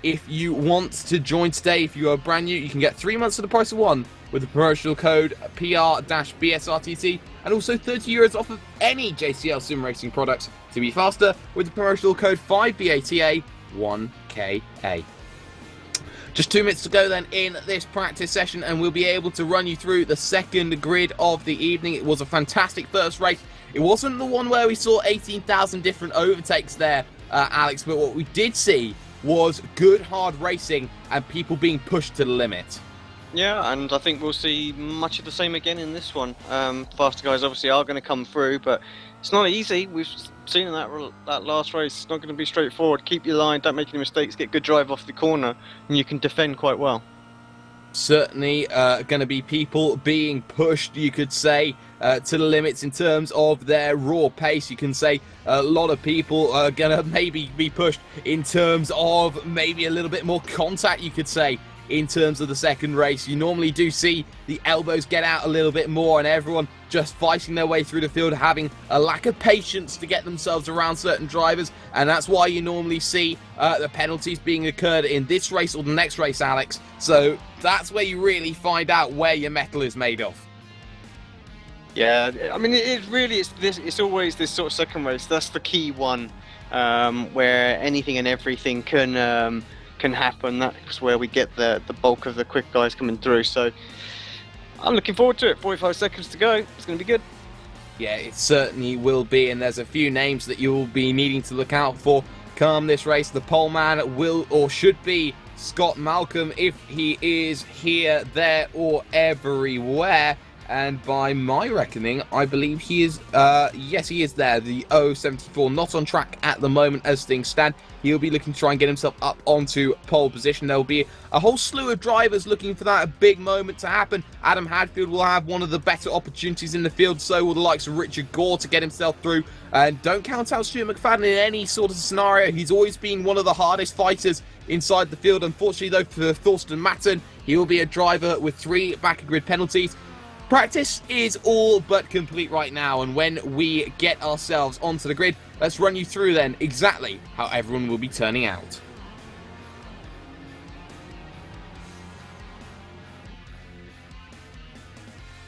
if you want to join today, if you are brand new, you can get 3 months for the price of one with the promotional code PR-BSRTC, and also €30 off of any JCL sim racing products to be faster with the promotional code 5BATA1KA. Just 2 minutes to go then in this practice session, and we'll be able to run you through the second grid of the evening. It was a fantastic first race. It wasn't the one where we saw 18,000 different overtakes there, Alex, but what we did see was good hard racing and people being pushed to the limit. Yeah, and I think we'll see much of the same again in this one. Faster guys obviously are going to come through, but it's not easy. We've seen in that last race, it's not going to be straightforward. Keep your line, don't make any mistakes, get good drive off the corner, and you can defend quite well. Certainly going to be people being pushed, you could say, to the limits in terms of their raw pace. You can say a lot of people are going to maybe be pushed in terms of maybe a little bit more contact, you could say, in terms of the second race. You normally do see the elbows get out a little bit more, and everyone just fighting their way through the field, having a lack of patience to get themselves around certain drivers, and that's why you normally see the penalties being occurred in this race or the next race, Alex. So that's where you really find out where your metal is made of. Yeah, I mean, it's always this sort of second race. That's the key one, where anything and everything can happen. That's where we get the bulk of the quick guys coming through. So I'm looking forward to it. 45 seconds to go. It's going to be good. Yeah, it certainly will be, and there's a few names that you'll be needing to look out for come this race. The pole man will or should be Scott Malcolm, if he is here, there, or everywhere. And by my reckoning, I believe he is, yes, he is there. The 074 not on track at the moment as things stand. He'll be looking to try and get himself up onto pole position. There'll be a whole slew of drivers looking for that big moment to happen. Adam Hadfield will have one of the better opportunities in the field. So will the likes of Richard Gore to get himself through. And don't count out Stuart McFadden in any sort of scenario. He's always been one of the hardest fighters inside the field. Unfortunately, though, for Thorsten Matten, he will be a driver with 3 back-of-grid penalties. Practice is all but complete right now, and when we get ourselves onto the grid, let's run you through then exactly how everyone will be turning out.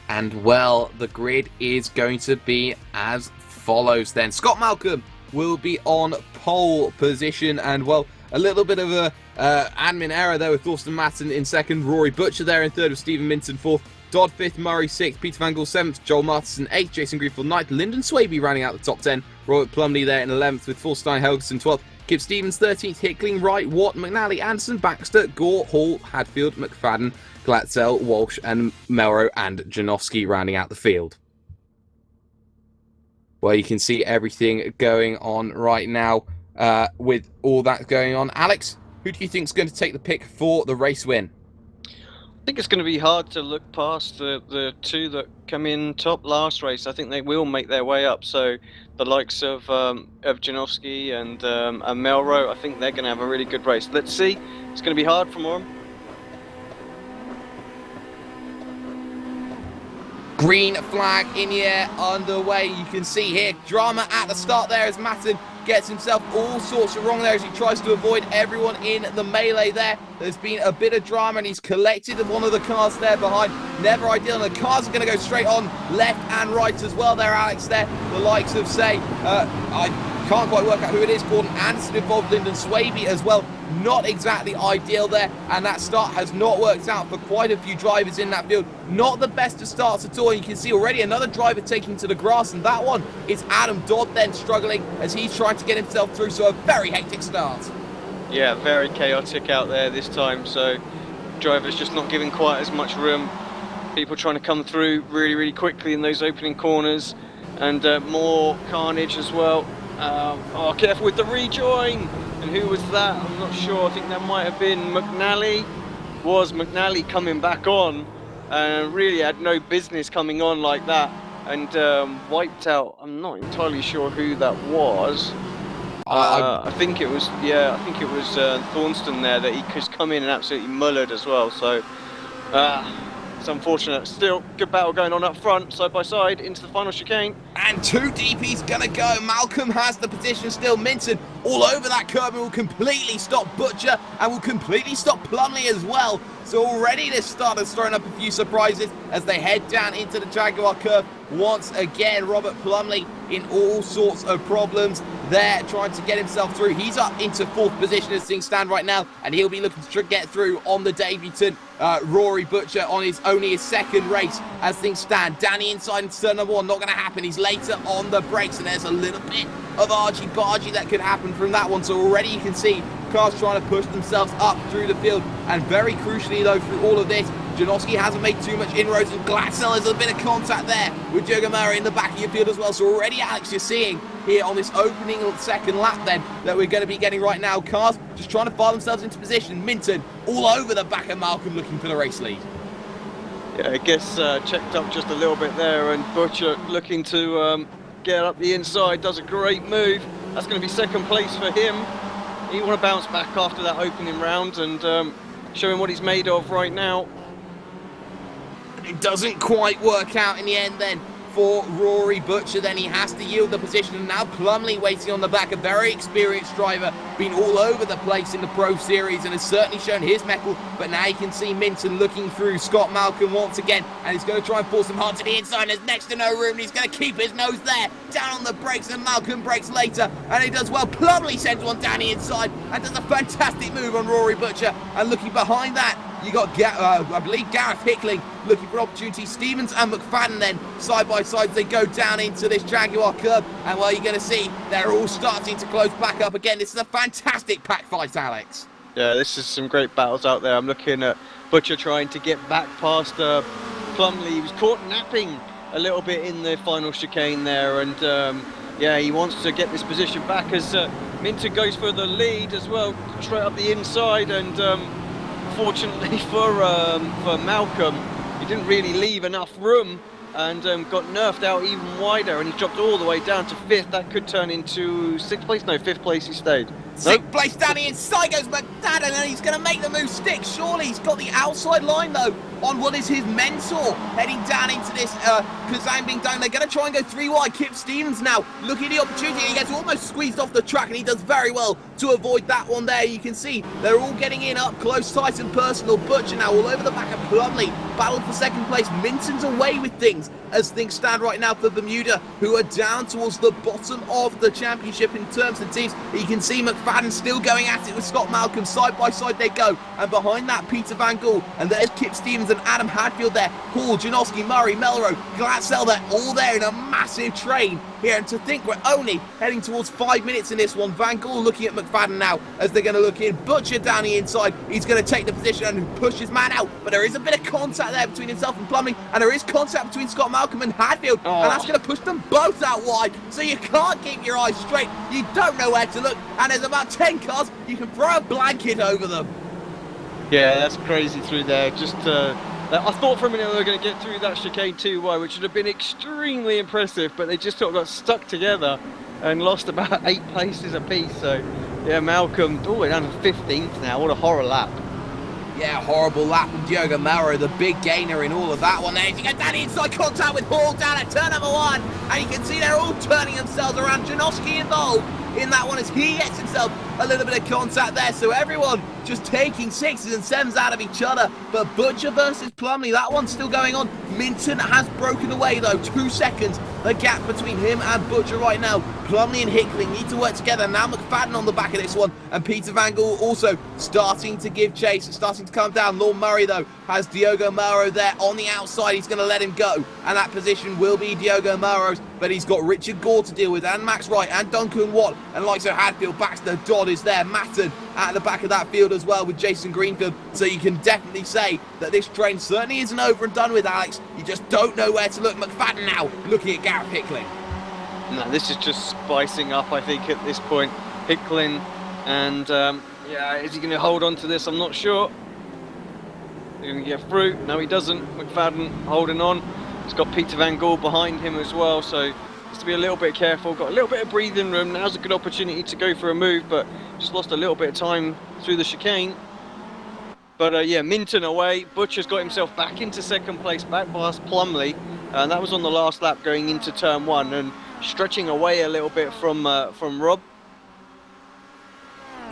And well, the grid is going to be as follows then. Scott Malcolm will be on pole position, and well, a little bit of a admin error there with Thorsten Matten in second, Rory Butcher there in third with Stephen Minton fourth, Dodd 5th, Murray 6th, Peter Van Gaal 7th, Joel Martinson 8th, Jason Greenfield 9th, Lyndon Swaby rounding out the top 10, Robert Plumley there in 11th with Forstein Helgeson 12th, Kip Stevens 13th, Hickling, Wright, Watt, McNally, Anderson, Baxter, Gore, Hall, Hadfield, McFadden, Glatzel, Walsh and Melro and Janowski rounding out the field. Well, you can see everything going on right now with all that going on. Alex, who do you think is going to take the pick for the race win? think it's going to be hard to look past the two that come in top last race. I think they will make their way up. So the likes of Janowski and Melro, I think they're going to have a really good race. Let's see. It's going to be hard for them. Green flag in the air, underway. You can see here, drama at the start there as Matten gets himself all sorts of wrong there as he tries to avoid everyone in the melee there. There's been a bit of drama and he's collected one of the cars there behind. Never ideal, and the cars are going to go straight on left and right as well there, Alex, there. The likes of, say, I can't quite work out who it is, Gordon Anderson involved, Lyndon Swaby as well. Not exactly ideal there, and that start has not worked out for quite a few drivers in that field. Not the best of starts at all. You can see already another driver taking to the grass, and that one is Adam Dodd then struggling as he's trying to get himself through, so a very hectic start. Yeah, very chaotic out there this time, so drivers just not giving quite as much room. People trying to come through really quickly in those opening corners, and more carnage as well. Oh, careful with the rejoin! And who was that? I'm not sure. I think that might have been McNally. Was McNally coming back on, and really had no business coming on like that, and wiped out. I'm not entirely sure who that was. I think it was, yeah, I think it was Thornston there that he could come in and absolutely mullered as well. So it's unfortunate. Still, good battle going on up front, side by side, into the final chicane. And too deep he's going to go. Malcolm has the position still. Minton all over that curb and will completely stop Butcher and will completely stop Plumley as well. So already this start has thrown up a few surprises as they head down into the Jaguar curve. Once again, Robert Plumley in all sorts of problems there, trying to get himself through. He's up into 4th position as things stand right now, and he'll be looking to get through on the debutant Rory Butcher on only his 2nd race as things stand. Danny inside in turn number 1, not going to happen. He's later on the brakes, and there's a little bit of argy-bargy that could happen from that one. So already you can see cars trying to push themselves up through the field, and very crucially though through all of this, Janowski hasn't made too much inroads, and Glatzel has a bit of contact there with Jurgamara in the back of your field as well. So already, Alex, you're seeing here on this opening 2nd lap then that we're going to be getting right now, cars just trying to file themselves into position. Minton all over the back of Malcolm looking for the race lead. Yeah, I guess checked up just a little bit there, and Butcher looking to get up the inside, does a great move. That's going to be 2nd place for him. He want to bounce back after that opening round and show him what he's made of right now. It doesn't quite work out in the end then for Rory Butcher. Then he has to yield the position, and now Plumley waiting on the back, a very experienced driver, been all over the place in the Pro Series and has certainly shown his mettle. But now you can see Minton looking through Scott Malcolm once again, and he's going to try and force him hard to the inside. There's next to no room, and he's going to keep his nose there, down on the brakes, and Malcolm brakes later, and he does well. Plumley sends one down the inside and does a fantastic move on Rory Butcher, and looking behind that, you got, I believe, Gareth Hickling looking for opportunity. Stevens and McFadden then side by side as they go down into this Jaguar curve. And well, you're going to see they're all starting to close back up again. This is a fantastic pack fight, Alex. Yeah, this is some great battles out there. I'm looking at Butcher trying to get back past Plumley. He was caught napping a little bit in the final chicane there. And yeah, he wants to get this position back as Minton goes for the lead as well, straight up the inside. And fortunately for Malcolm, he didn't really leave enough room and got nerfed out even wider, and he dropped all the way down to 5th. That could turn into 6th place? No, 5th place he stayed. 6th place down the inside goes McFadden, and he's going to make the move stick. Surely he's got the outside line though on what is his mentor heading down into this Kazan being down. They're going to try and go 3 wide. Kip Stevens now looking at the opportunity. He gets almost squeezed off the track, and he does very well to avoid that one there. You can see they're all getting in up close, tight and personal. Butcher now all over the back of Plumley. Battle for 2nd place. Minton's away with things as things stand right now for Bermuda, who are down towards the bottom of the championship in terms of teams. You can see McFadden still going at it with Scott Malcolm. Side by side they go, and behind that Peter Van Gool, and there's Kip Stevens and Adam Hadfield there. Hall, Janowski, Murray, Melrose, Glatzel, they're all there in a massive train here. And to think we're only heading towards 5 minutes in this one. Van Gool looking at McFadden now as they're going to look in. Butcher down the inside. He's going to take the position and push his man out. But there is a bit of contact there between himself and Plumley, and there is contact between Scott Malcolm and Hadfield. And that's going to push them both out wide. So you can't keep your eyes straight. You don't know where to look. And there's about 10 cars. You can throw a blanket over them. Yeah, that's crazy through there. Just, I thought for a minute they were going to get through that chicane too wide, which would have been extremely impressive, but they just sort of got stuck together and lost about 8 places apiece. So, yeah, Malcolm, all the way down to 15th now. What a horror lap. Yeah, horrible lap from Diogo Mauro, the big gainer in all of that one there. You get that inside contact with Hall down at turn number 1, and you can see they're all turning themselves around. Janowski involved in that one as he gets himself a little bit of contact there. So everyone just taking 6s and 7s out of each other. But Butcher versus Plumley, that one's still going on. Minton has broken away though, 2 seconds. The gap between him and Butcher right now. Plumley and Hickling need to work together. Now McFadden on the back of this one. And Peter Van Gool also starting to give chase, starting to come down. Lord Murray though has Diogo Mauro there on the outside. He's going to let him go. And that position will be Diogo Mauro's. But he's got Richard Gore to deal with, and Max Wright, and Duncan Watt, and like so Hadfield, Baxter, Dodd is there, Matton at the back of that field as well with Jason Greenfield. So you can definitely say that this train certainly isn't over and done with, Alex. You just don't know where to look. McFadden now looking at Gareth Hickling. No, this is just spicing up, I think, at this point. Hickling, and yeah, is he going to hold on to this? I'm not sure. He's going to get through. No, he doesn't. McFadden holding on. He's got Peter Van Gool behind him as well, so has to be a little bit careful. Got a little bit of breathing room. Now's a good opportunity to go for a move, but just lost a little bit of time through the chicane. But yeah, Minton away. Butcher's got himself back into 2nd place, back past Plumley. And that was on the last lap going into turn 1 and stretching away a little bit from Rob.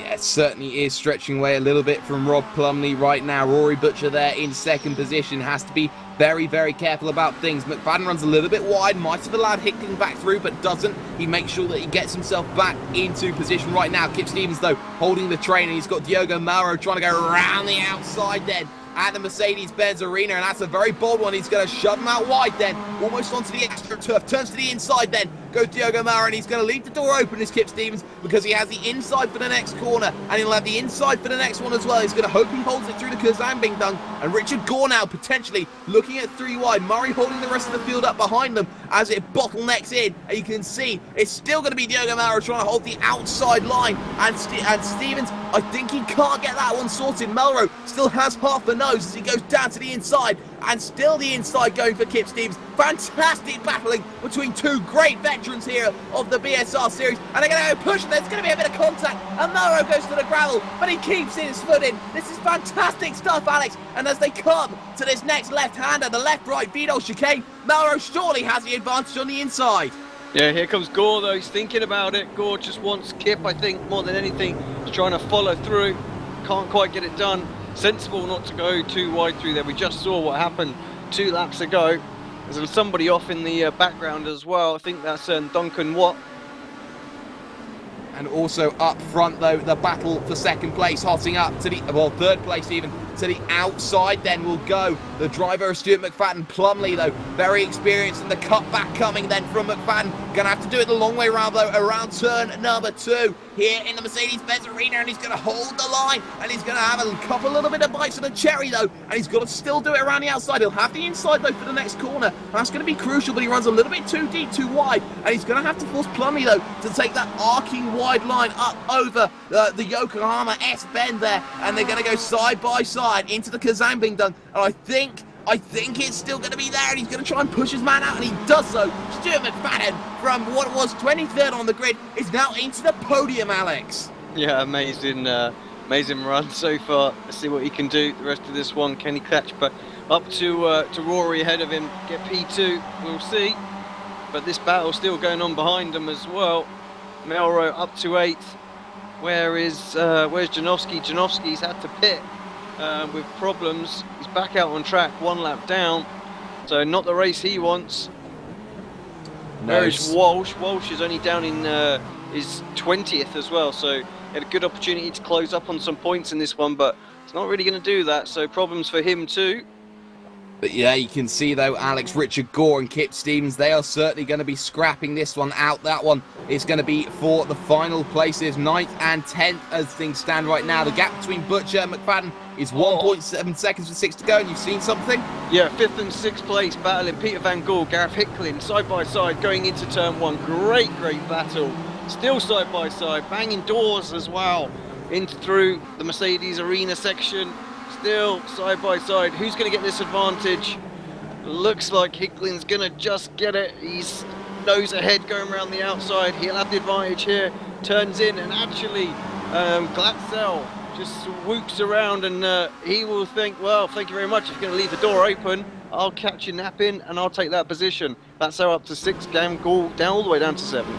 Yeah, it certainly is stretching away a little bit from Rob Plumley right now. Rory Butcher there in 2nd position. Has to be very, very careful about things. McFadden runs a little bit wide. Might have allowed Hickling back through, but doesn't. He makes sure that he gets himself back into position right now. Kip Stevens, though, holding the train. And he's got Diogo Mauro trying to go around the outside then at the Mercedes-Benz Arena, and that's a very bold one. He's going to shove him out wide then, almost onto the extra turf, turns to the inside then, goes Diogo Mauro, and he's going to leave the door open as Kip Stevens, because he has the inside for the next corner, and he'll have the inside for the next one as well. He's going to hope he holds it through the Kazambing Dung, and Richard Gore now potentially looking at 3 wide, Murray holding the rest of the field up behind them as it bottlenecks in, and you can see it's still going to be Diogo Mauro trying to hold the outside line, and Stevens, I think he can't get that one sorted. Melro still has half the nose as he goes down to the inside, and still the inside going for Kip Stevens. Fantastic battling between 2 great veterans here of the BSR series, and they're going to go push, and there's going to be a bit of contact, and Melro goes to the gravel, but he keeps his foot in. This is fantastic stuff, Alex, and as they come to this next left-hander, the left-right Vidal chicane, Melro surely has the advantage on the inside. Yeah, here comes Gore though, he's thinking about it. Gore just wants Kip, I think, more than anything. He's trying to follow through, can't quite get it done. Sensible not to go too wide through there. We just saw what happened 2 laps ago. There's somebody off in the background as well. I think that's Duncan Watt. And also up front though, the battle for 2nd place, hotting up to the, well, 3rd place even, to the outside then will go the driver of Stuart McFadden. Plumley though, very experienced, and the cutback coming then from McFadden. Gonna have to do it the long way round though, around turn number 2 here in the Mercedes-Benz Arena, and he's gonna hold the line, and he's gonna have a couple little bit of bites of the cherry though, and he's got to still do it around the outside. He'll have the inside though for the next corner. That's gonna be crucial, but he runs a little bit too deep, too wide, and he's gonna have to force Plumley though to take that arcing wide line up over the Yokohama S bend there, and they're gonna go side by side into the Kazambing Dung, and I think it's still going to be there, and he's going to try and push his man out, and he does so. Stuart McFadden, from what was 23rd on the grid, is now into the podium, Alex. Yeah, amazing run so far. Let's see what he can do the rest of this one. Can he catch? But up to Rory ahead of him, get P2, we'll see. But this battle still going on behind him as well. Melro up to 8th. Where's Janowski? Janowski's had to pit with problems. He's back out on track, 1 lap down, so not the race he wants. Where's Walsh? Walsh is only down in his 20th as well, so he had a good opportunity to close up on some points in this one, but it's not really going to do that, so problems for him too. But yeah, you can see though, Alex, Richard Gore and Kip Stevens, they are certainly going to be scrapping this one out. That one is going to be for the final places, 9th and 10th as things stand right now. The gap between Butcher and McFadden is 1.7 seconds with 6 to go, and you've seen something? Yeah, 5th and 6th place battling. Peter Van Gool, Gareth Hickling, side by side going into turn 1. Great battle. Still side by side, banging doors as well. Through the Mercedes Arena section. still side by side. Who's going to get this advantage? Looks like Hickling's going to just get it. He's nose ahead going around the outside. He'll have the advantage here. Turns in, and actually Glatzel just swoops around, and he will think, well, thank you very much. He's going to leave the door open. I'll catch you napping, and I'll take that position. That's how up to 6, down all the way down to 7.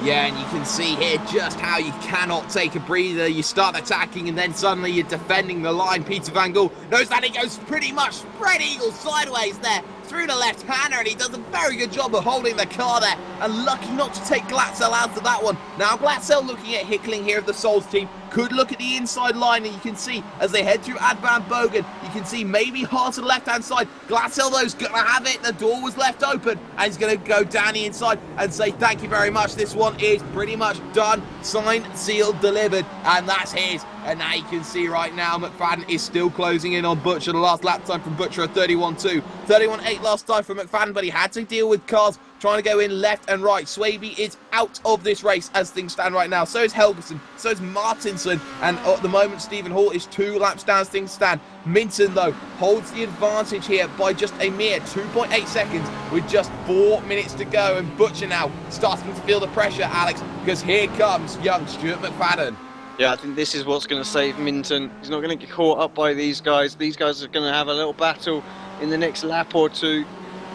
Yeah, and you can see here just how you cannot take a breather. You start attacking and then suddenly you're defending the line. Peter Van Gool knows that he goes pretty much spread eagle sideways there through the left-hander, and he does a very good job of holding the car there, and lucky not to take Glatzel out of that one. Now Glatzel looking at Hickling here of the Souls team, could look at the inside line, and you can see as they head through Advan Bogan, you can see maybe hard to the left-hand side. Glatzel though's going to have it. The door was left open, and he's going to go down the inside and say thank you very much. This one is pretty much done, signed, sealed, delivered, and that's his. And now you can see right now McFadden is still closing in on Butcher. The last lap time from Butcher at 31.2. 31.8 last time from McFadden, but he had to deal with cars trying to go in left and right. Swaby is out of this race as things stand right now. So is Helgeson, so is Martinson, and at the moment Stephen Hall is 2 laps down as things stand. Minton though holds the advantage here by just a mere 2.8 seconds with just 4 minutes to go, and Butcher now starting to feel the pressure, Alex, because here comes young Stuart McFadden. Yeah, I think this is what's going to save Minton. He's not going to get caught up by these guys. These guys are going to have a little battle in the next lap or two.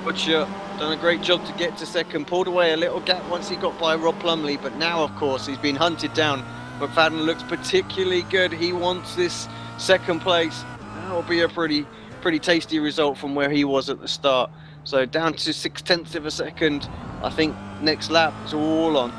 Butcher done a great job to get to second, pulled away a little gap once he got by Rob Plumley, but now of course he's been hunted down. McFadden looks particularly good. He wants this second place. That will be a pretty tasty result from where he was at the start. So down to 0.6 of a second. I think next lap is all on.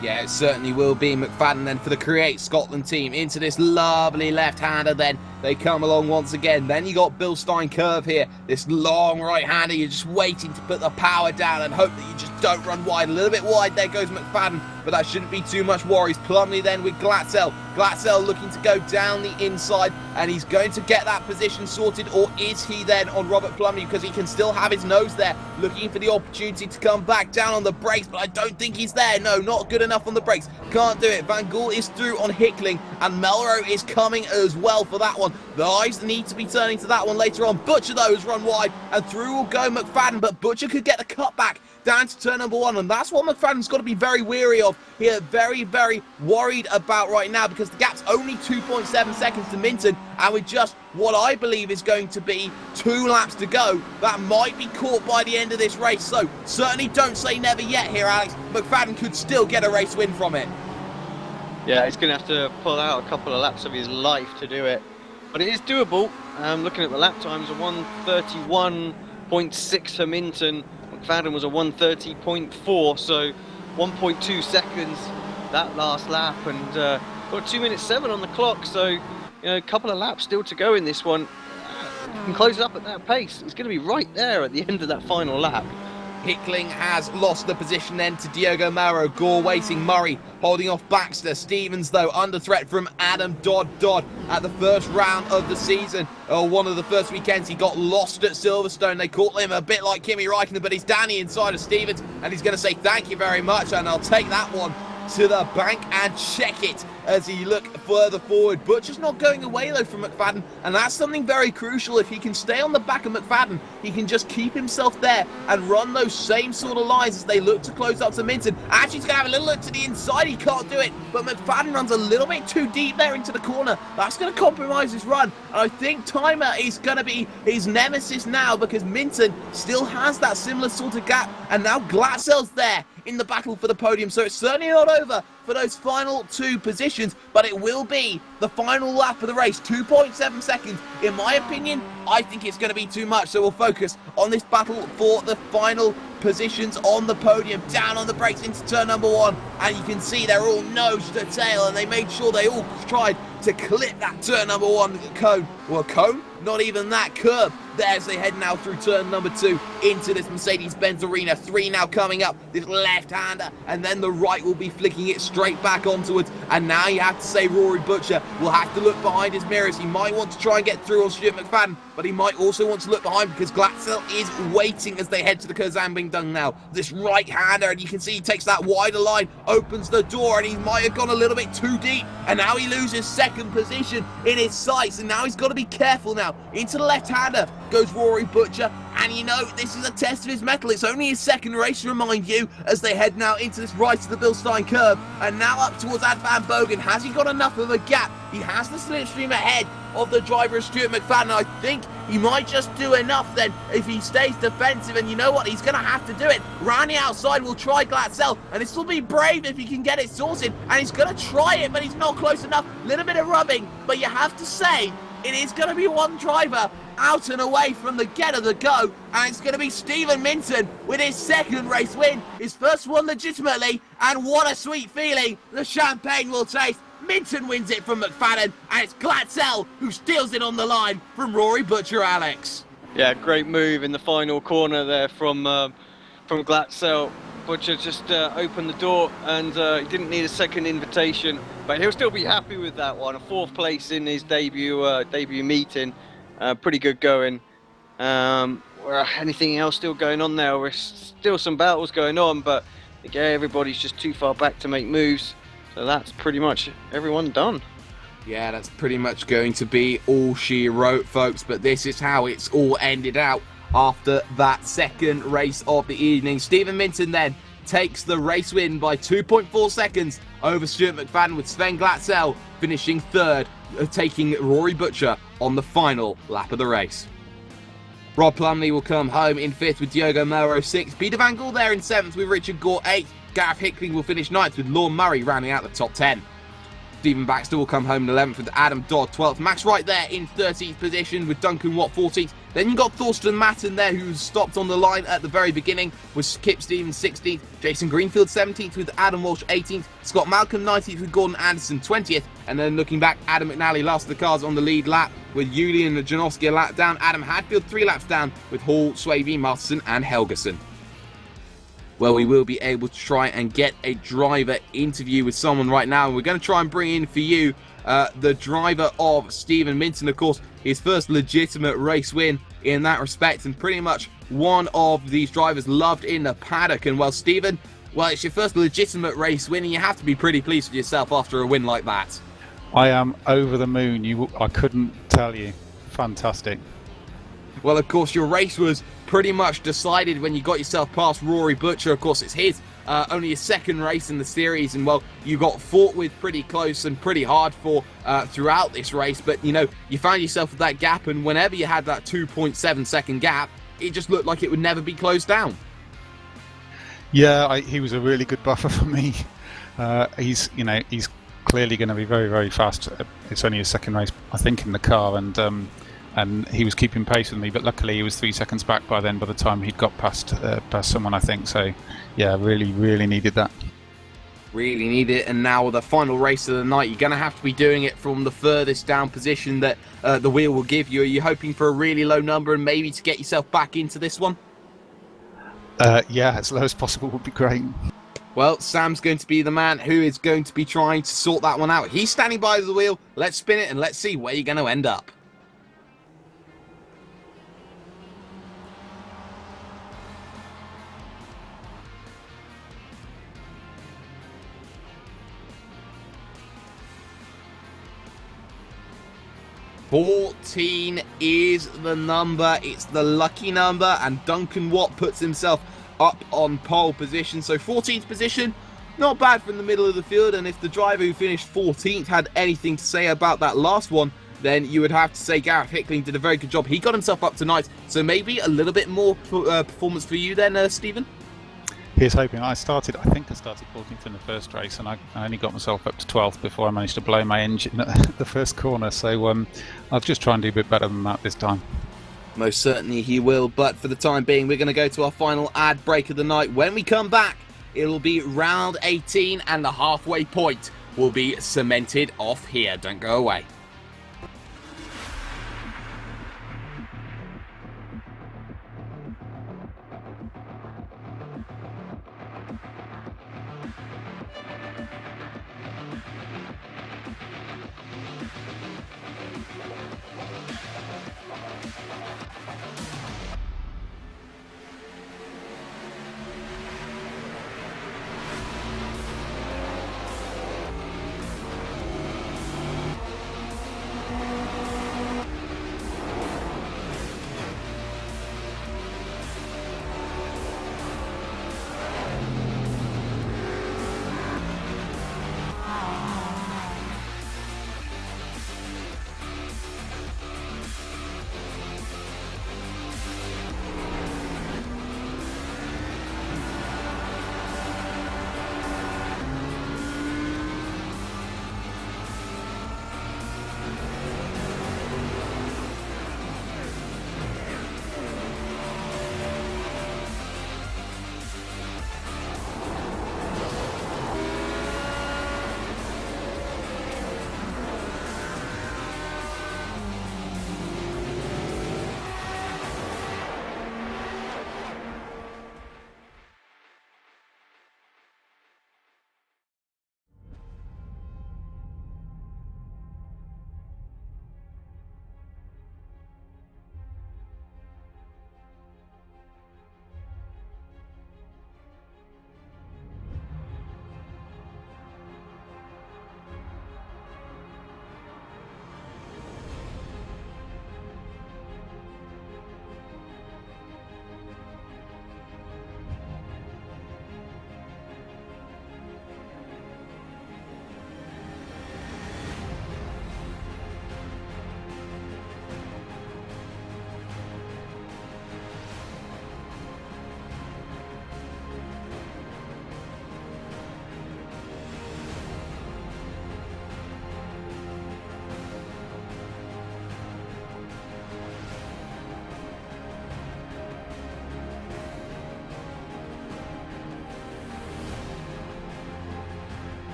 Yeah, it certainly will be. McFadden then for the Create Scotland team into this lovely left-hander then. They come along once again. Then you got Bill Stein curve here. This long right-hander. You're just waiting to put the power down and hope that you just don't run wide. A little bit wide. There goes McFadden, but that shouldn't be too much worries. Plumley then with Glatzel. Glatzel looking to go down the inside, and he's going to get that position sorted, or is he then on Robert Plumley, because he can still have his nose there, looking for the opportunity to come back down on the brakes, but I don't think he's there. No, not good enough on the brakes. Can't do it. Van Gool is through on Hickling, and Melrose is coming as well for that one. The eyes need to be turning to that one later on. Butcher though has run wide, and through will go McFadden, but Butcher could get the cut back down to turn number 1, and that's what McFadden's got to be very weary of here, very worried about right now, because the gap's only 2.7 seconds to Minton, and with just what I believe is going to be 2 laps to go, that might be caught by the end of this race. So certainly don't say never yet here, Alex. McFadden could still get a race win from it. Yeah, he's going to have to pull out a couple of laps of his life to do it, but it is doable. Looking at the lap times, a 1:31.6 for Minton. McFadden was a 1:30.4, so 1.2 seconds that last lap, and got 2:07 on the clock, so a couple of laps still to go in this one. You can close it up at that pace. It's going to be right there at the end of that final lap. Hickling has lost the position then to Diogo Mauro. Gore waiting, Murray holding off Baxter. Stevens though under threat from Adam Dodd at the first round of the season. One of the first weekends he got lost at Silverstone. They caught him a bit like Kimi Räikkönen, but he's down the inside of Stevens, and he's going to say thank you very much, and I'll take that one to the bank and check it as he look further forward. Butcher's not going away though from McFadden, and that's something very crucial. If he can stay on the back of McFadden, he can just keep himself there and run those same sort of lines as they look to close up to Minton. Actually, he's going to have a little look to the inside. He can't do it, but McFadden runs a little bit too deep there into the corner. That's going to compromise his run, and I think Timer is going to be his nemesis now, because Minton still has that similar sort of gap, and now Glatzel's there in the battle for the podium. So it's certainly not over for those final 2 positions, but it will be the final lap of the race. 2.7 seconds. In my opinion, I think it's going to be too much, so we'll focus on this battle for the final positions on the podium. Down on the brakes into turn number 1, and you can see they're all nose to tail, and they made sure they all tried to clip that turn number 1 cone. Well, cone? Not even that, curb. There's they head now through turn number 2 into this Mercedes-Benz arena. 3 now coming up, this left-hander, and then the right will be flicking it straight back onwards. And now you have to say Rory Butcher will have to look behind his mirrors. He might want to try and get through on Stuart McFadden, but he might also want to look behind because Glatzel is waiting as they head to the Kazambing-Dung now. This right-hander, and you can see he takes that wider line, opens the door, and he might have gone a little bit too deep, and now he loses second position in his sights, and now he's got to be careful now. Into the left-hander goes Rory Butcher, and you know, this is a test of his mettle. It's only his second race, to remind you, as they head now into this right to the Bilstein curve, and now up towards Ad Van Bogen. Has he got enough of a gap? He has the slipstream ahead of the driver, Stuart McFadden. I think he might just do enough then if he stays defensive, and you know what, he's going to have to do it. Round the outside will try Glatzel, and this will be brave if he can get it sorted, and he's going to try it, but he's not close enough. Little bit of rubbing, but you have to say, it is going to be one driver out and away from the get of the go, and it's going to be Stephen Minton with his second race win, his first one legitimately, and what a sweet feeling the champagne will taste. Minton wins it from McFadden, and it's Glatzel who steals it on the line from Rory Butcher, Alex. Yeah, great move in the final corner there from Glatzel. Butcher just opened the door, and he didn't need a second invitation, but he'll still be happy with that one. A 4th place in his debut meeting, pretty good going. Anything else still going on there? There's still some battles going on, but again, everybody's just too far back to make moves. So that's pretty much everyone done. Yeah, that's pretty much going to be all she wrote, folks, but this is how it's all ended out after that second race of the evening. Stephen Minton then takes the race win by 2.4 seconds over Stuart McFadden, with Sven Glatzel finishing 3rd, taking Rory Butcher on the final lap of the race. Rob Plumley will come home in 5th with Diogo Melro 6th. Peter Van Gool there in 7th with Richard Gore 8th. Gareth Hickling will finish 9th with Lorne Murray rounding out the top 10. Stephen Baxter will come home in 11th with Adam Dodd 12th. Max Wright there in 13th position with Duncan Watt 14th. Then you got Thorsten Matten there, who stopped on the line at the very beginning, with Kip Stevens 16th. Jason Greenfield 17th with Adam Walsh 18th. Scott Malcolm 19th with Gordon Anderson 20th. And then looking back, Adam McNally last of the cars on the lead lap with Julian Janowski a lap down. Adam Hadfield 3 laps down with Hall, Swavey, Masterson and Helgerson. Well, we will be able to try and get a driver interview with someone right now. And we're going to try and bring in for you the driver of Stephen Minton, of course, his first legitimate race win in that respect, and pretty much one of these drivers loved in the paddock. And well, Stephen, well, it's your first legitimate race win, and you have to be pretty pleased with yourself after a win like that. I am over the moon. I couldn't tell you. Fantastic. Well, of course, your race was pretty much decided when you got yourself past Rory Butcher. Of course, it's his only his second race in the series, and well, you got fought with pretty close and pretty hard for throughout this race. But you know, you found yourself with that gap, and whenever you had that 2.7 second gap, it just looked like it would never be closed down. Yeah, he was a really good buffer for me. He's clearly going to be very, very fast. It's only his second race, I think, in the car, and he was keeping pace with me, but luckily he was 3 seconds back by then by the time he'd got past someone, I think. So yeah, really needed that. Really need it. And now the final race of the night, you're going to have to be doing it from the furthest down position that the wheel will give you. Are you hoping for a really low number and maybe to get yourself back into this one? Yeah, as low as possible would be great. Well, Sam's going to be the man who is going to be trying to sort that one out. He's standing by the wheel. Let's spin it and let's see where you're going to end up. $14 is the number. It's the lucky number, and Duncan Watt puts himself up on pole position. So 14th position, not bad from the middle of the field. And if the driver who finished 14th had anything to say about that last one, then you would have to say Gareth Hickling did a very good job. He got himself up tonight, so maybe a little bit more performance for you then, Stephen? Here's hoping. I started 14th in the first race, and I only got myself up to 12th before I managed to blow my engine at the first corner. So I'll just try and do a bit better than that this time. Most certainly he will, but for the time being, we're going to go to our final ad break of the night. When we come back, it'll be round 18, and the halfway point will be cemented off here. Don't go away.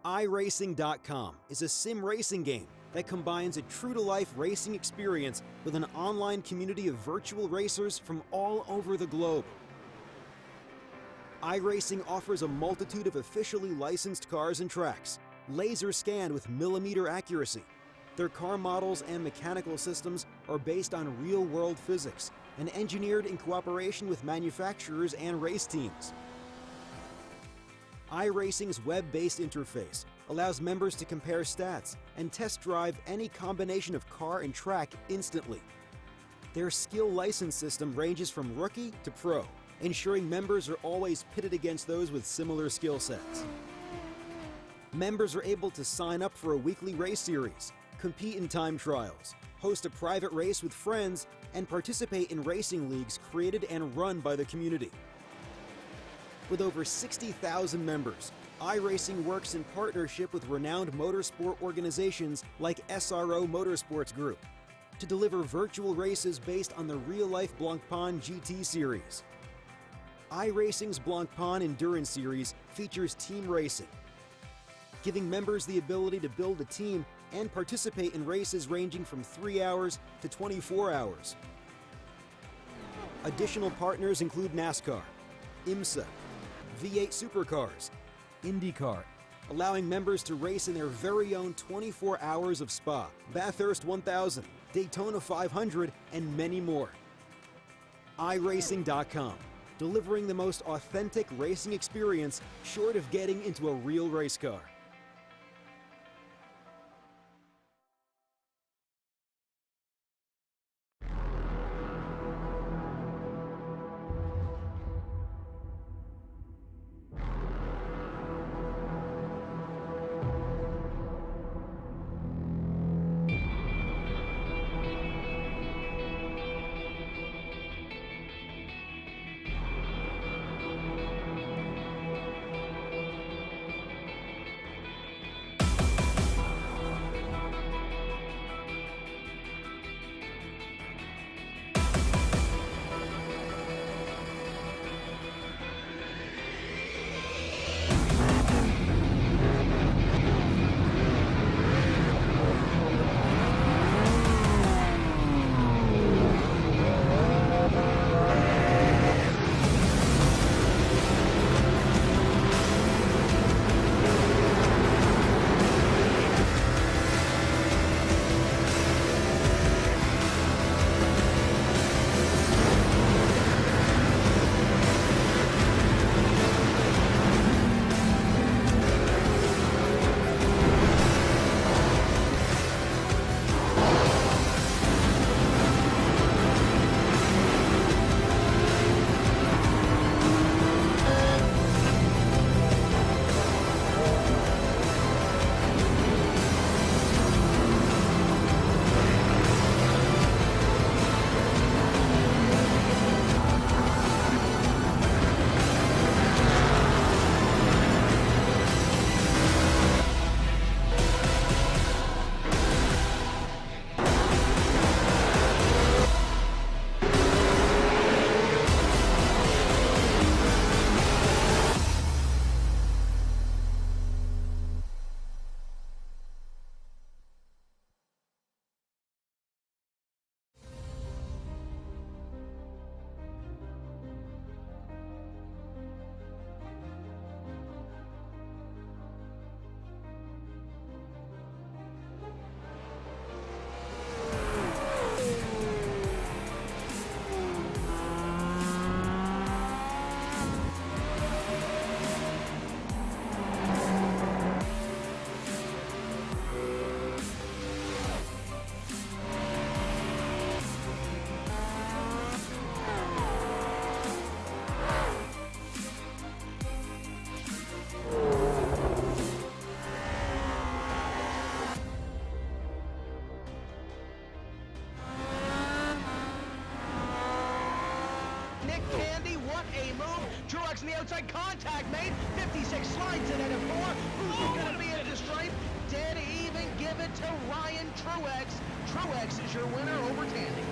iRacing.com is a sim racing game that combines a true-to-life racing experience with an online community of virtual racers from all over the globe. iRacing offers a multitude of officially licensed cars and tracks, laser scanned with millimeter accuracy. Their car models and mechanical systems are based on real-world physics and engineered in cooperation with manufacturers and race teams. iRacing's web-based interface allows members to compare stats and test drive any combination of car and track instantly. Their skill license system ranges from rookie to pro, ensuring members are always pitted against those with similar skill sets. Members are able to sign up for a weekly race series, compete in time trials, host a private race with friends, and participate in racing leagues created and run by the community. With over 60,000 members, iRacing works in partnership with renowned motorsport organizations like SRO Motorsports Group to deliver virtual races based on the real-life Blancpain GT series. iRacing's Blancpain Endurance Series features team racing, giving members the ability to build a team and participate in races ranging from 3 hours to 24 hours. Additional partners include NASCAR, IMSA, V8 Supercars, IndyCar, allowing members to race in their very own 24 hours of Spa, Bathurst 1000, Daytona 500, and many more. iRacing.com, delivering the most authentic racing experience short of getting into a real race car. Truex in the outside, contact made. 56 slides in at a 4. Who's going to be at the stripe? Dead even, give it to Ryan Truex. Truex is your winner over Tandy.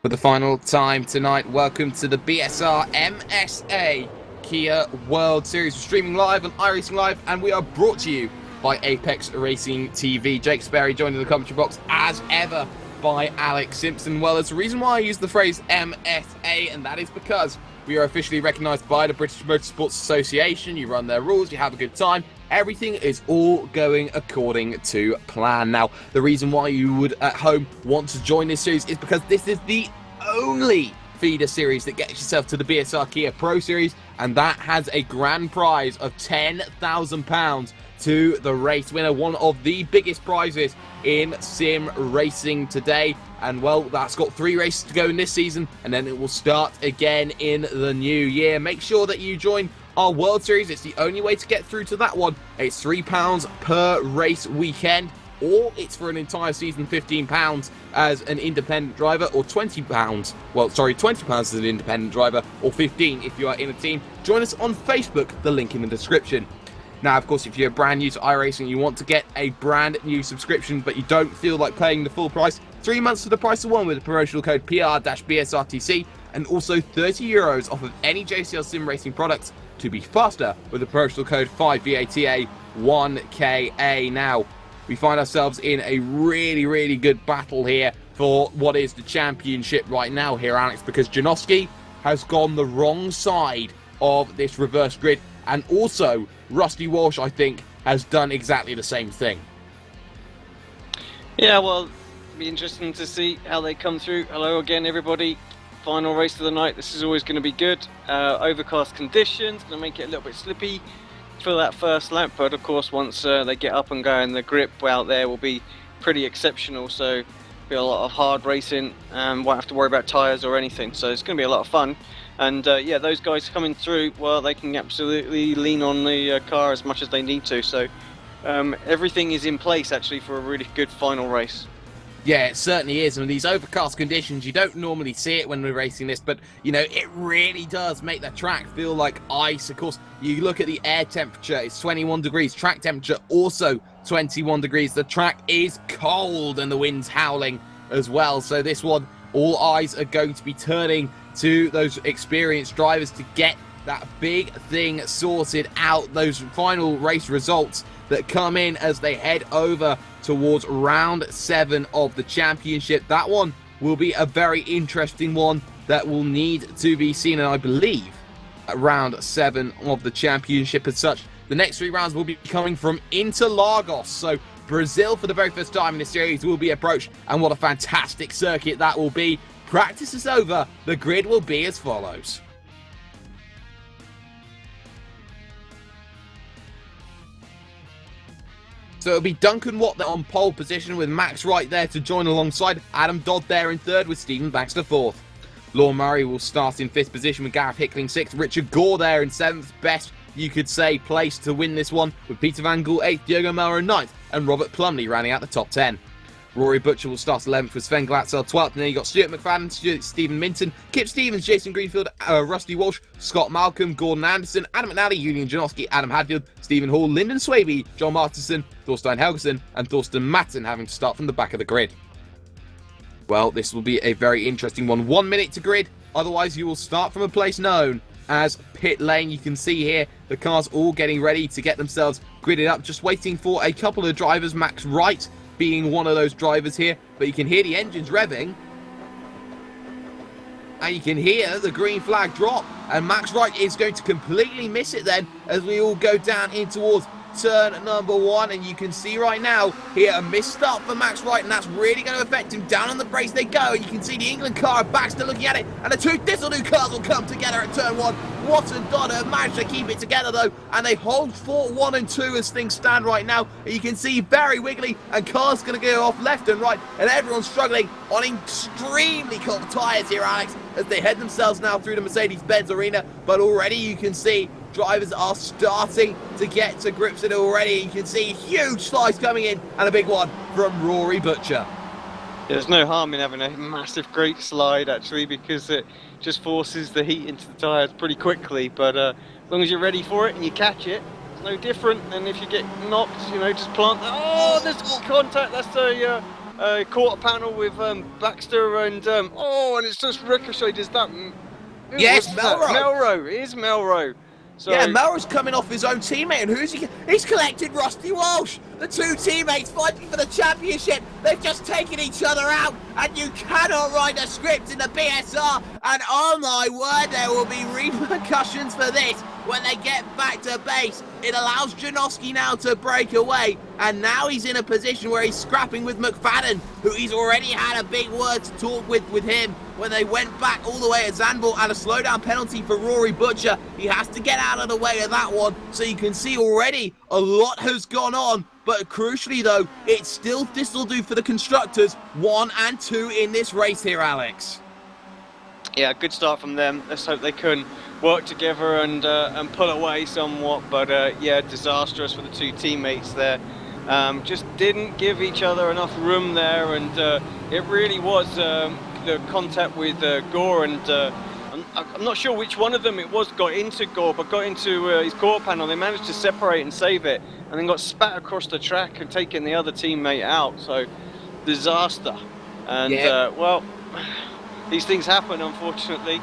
For the final time tonight, welcome to the BSR MSA Kia World Series. We're streaming live on iRacing Live, and we are brought to you by Apex Racing TV. Jake Sparey joined in the commentary box as ever by Alex Simpson. Well, there's a reason why I use the phrase MSA, and that is because we are officially recognised by the British Motorsports Association. You run their rules, you have a good time. Everything is all going according to plan. Now, the reason why you would at home want to join this series is because this is the only feeder series that gets yourself to the BSR Kia Pro Series, and that has a grand prize of £10,000 to the race winner, one of the biggest prizes in sim racing today. And well, that's got 3 races to go in this season, and then it will start again in the new year. Make sure that you join our World Series. It's the only way to get through to that one. It's £3 per race weekend, or it's for an entire season, £15 as an independent driver, or £20, well, sorry, £20 as an independent driver, or £15 if you are in a team. Join us on Facebook, the link in the description. Now, of course, if you're brand new to iRacing and you want to get a brand new subscription, but you don't feel like paying the full price, 3 months for the price of one with the promotional code PR-BSRTC, and also €30 off of any JCL sim racing products to be faster with the promotional code 5VATA1KA. Now, we find ourselves in a really good battle here for what is the championship right now here, Alex, because Janoski has gone the wrong side of this reverse grid, and also Rusty Walsh, I think, has done exactly the same thing. Yeah, well, it'll be interesting to see how they come through. Hello again, everybody. Final race of the night. This is always going to be good. Overcast conditions, going to make it a little bit slippy for that first lap, but of course once they get up and going, the grip out there will be pretty exceptional, so be a lot of hard racing, won't have to worry about tyres or anything, so it's going to be a lot of fun. And yeah, those guys coming through, well, they can absolutely lean on the car as much as they need to, so everything is in place actually for a really good final race. Yeah, it certainly is. And these overcast conditions, you don't normally see it when we're racing this, but, you know, it really does make the track feel like ice. Of course, you look at the air temperature, it's 21 degrees. Track temperature, also 21 degrees. The track is cold and the wind's howling as well. So this one, all eyes are going to be turning to those experienced drivers to get that big thing sorted out. Those final race results that come in as they head over towards round 7 of the championship. That one will be a very interesting one that will need to be seen, and I believe at round 7 of the championship as such. The next 3 rounds will be coming from Interlagos, so Brazil for the very first time in this series will be approached, and what a fantastic circuit that will be. Practice is over, the grid will be as follows. So it'll be Duncan Watt there on pole position with Max Wright there to join alongside. Adam Dodd there in 3rd with Stephen Baxter 4th. Lorne Murray will start in 5th position with Gareth Hickling 6th. Richard Gore there in 7th. Best, you could say, place to win this one with Peter Van Gool 8th, Diogo Melro 9th, and Robert Plumley rounding out the top 10. Rory Butcher will start 11th with Sven Glatzel 12th, and then you got Stuart McFadden, Stephen Minton, Kip Stevens, Jason Greenfield, Rusty Walsh, Scott Malcolm, Gordon Anderson, Adam McNally, Julian Janoski, Adam Hadfield, Stephen Hall, Lyndon Swaby, John Martinson, Thorstein Helgeson, and Thorsten Madsen having to start from the back of the grid. Well, this will be a very interesting one. 1 minute to grid, otherwise you will start from a place known as pit lane. You can see here the cars all getting ready to get themselves gridded up, just waiting for a couple of drivers, Max Wright being one of those drivers here, but you can hear the engines revving and you can hear the green flag drop, and Max Wright is going to completely miss it then as we all go down in towards turn number 1, and you can see right now here a missed start for Max Wright, and that's really going to affect him. Down on the brakes they go, and you can see the England car, Baxter looking at it, and the 2 Thistledew cars will come together at turn 1. Watt and Dodd have managed to keep it together though, and they hold for 1 and 2 as things stand right now. You can see very wiggly, and cars going to go off left and right, and everyone's struggling on extremely cold tyres here, Alex, as they head themselves now through the Mercedes-Benz arena. But already you can see drivers are starting to get to grips with it already. You can see huge slice coming in, and a big one from Rory Butcher. There's no harm in having a massive great slide actually, because it just forces the heat into the tyres pretty quickly, but as long as you're ready for it and you catch it, it's no different than if you get knocked, you know, just plant. Oh, there's contact. That's a quarter panel with Baxter and and it's just ricocheted. Is that? Yes, what's that? Melrose. Melrose. It is Melrose. So, Yeah, Melrose coming off his own teammate, and who's he? He's collected Rusty Walsh. The two teammates fighting for the championship. They've just taken each other out, and you cannot write a script in the BSR. And oh my word, there will be repercussions for this when they get back to base. It allows Janowski now to break away, and now he's in a position where he's scrapping with McFadden, who he's already had a big word to talk with him when they went back all the way at Zandvoort, and a slowdown penalty for Rory Butcher. He has to get out of the way of that one, so you can see already a lot has gone on. But crucially though, it's still this'll-do for the constructors, 1 and 2 in this race here, Alex. Yeah, good start from them. Let's hope they can work together and pull away somewhat. But yeah, disastrous for the two teammates there. Just didn't give each other enough room there, and it really was the contact with Gore, and I'm not sure which one of them it was got into Gore, but got into his quarter panel. They managed to separate and save it, and then got spat across the track and taken the other teammate out. So disaster. And well, these things happen, unfortunately.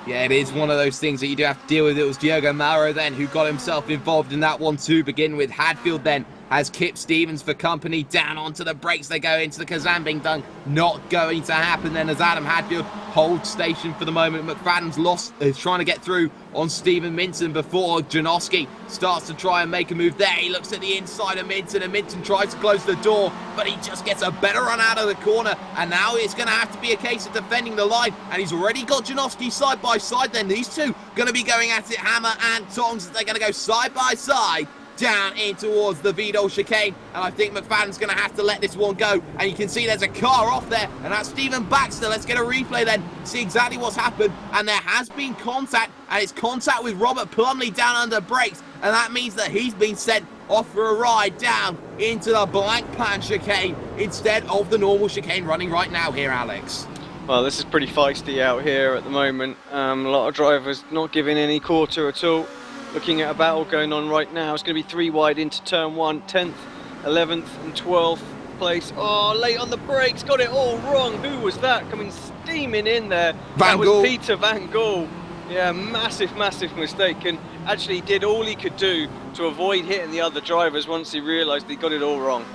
Yeah, it is one of those things that you do have to deal with. It was Diogo Mauro then who got himself involved in that one to begin with. Hadfield then has Kip Stevens for company. Down onto the brakes they go into the Kazambing dunk. Not going to happen then as Adam Hadfield holds station for the moment. McFadden's is trying to get through on Stephen Minton before Janowski starts to try and make a move there. He looks at the inside of Minton, and Minton tries to close the door, but he just gets a better run out of the corner, and now it's going to have to be a case of defending the line, and he's already got Janowski side by side then. These two going to be going at it hammer and tongs. They're going to go side by side down in towards the Vidal chicane, and I think McFadden's going to have to let this one go, and you can see there's a car off there, and that's Stephen Baxter. Let's get a replay then, see exactly what's happened, and there has been contact, and it's contact with Robert Plumley down under brakes, and that means that he's been sent off for a ride down into the blank pan chicane instead of the normal chicane running right now here, Alex. Well, this is pretty feisty out here at the moment. A lot of drivers not giving any quarter at all. Looking at a battle going on right now. It's going to be 3 wide into turn 1, 10th, 11th and 12th place. Oh, late on the brakes, got it all wrong. Who was that coming steaming in there? That was Peter Van Gaal. Yeah, massive mistake, and actually did all he could do to avoid hitting the other drivers once he realised he got it all wrong.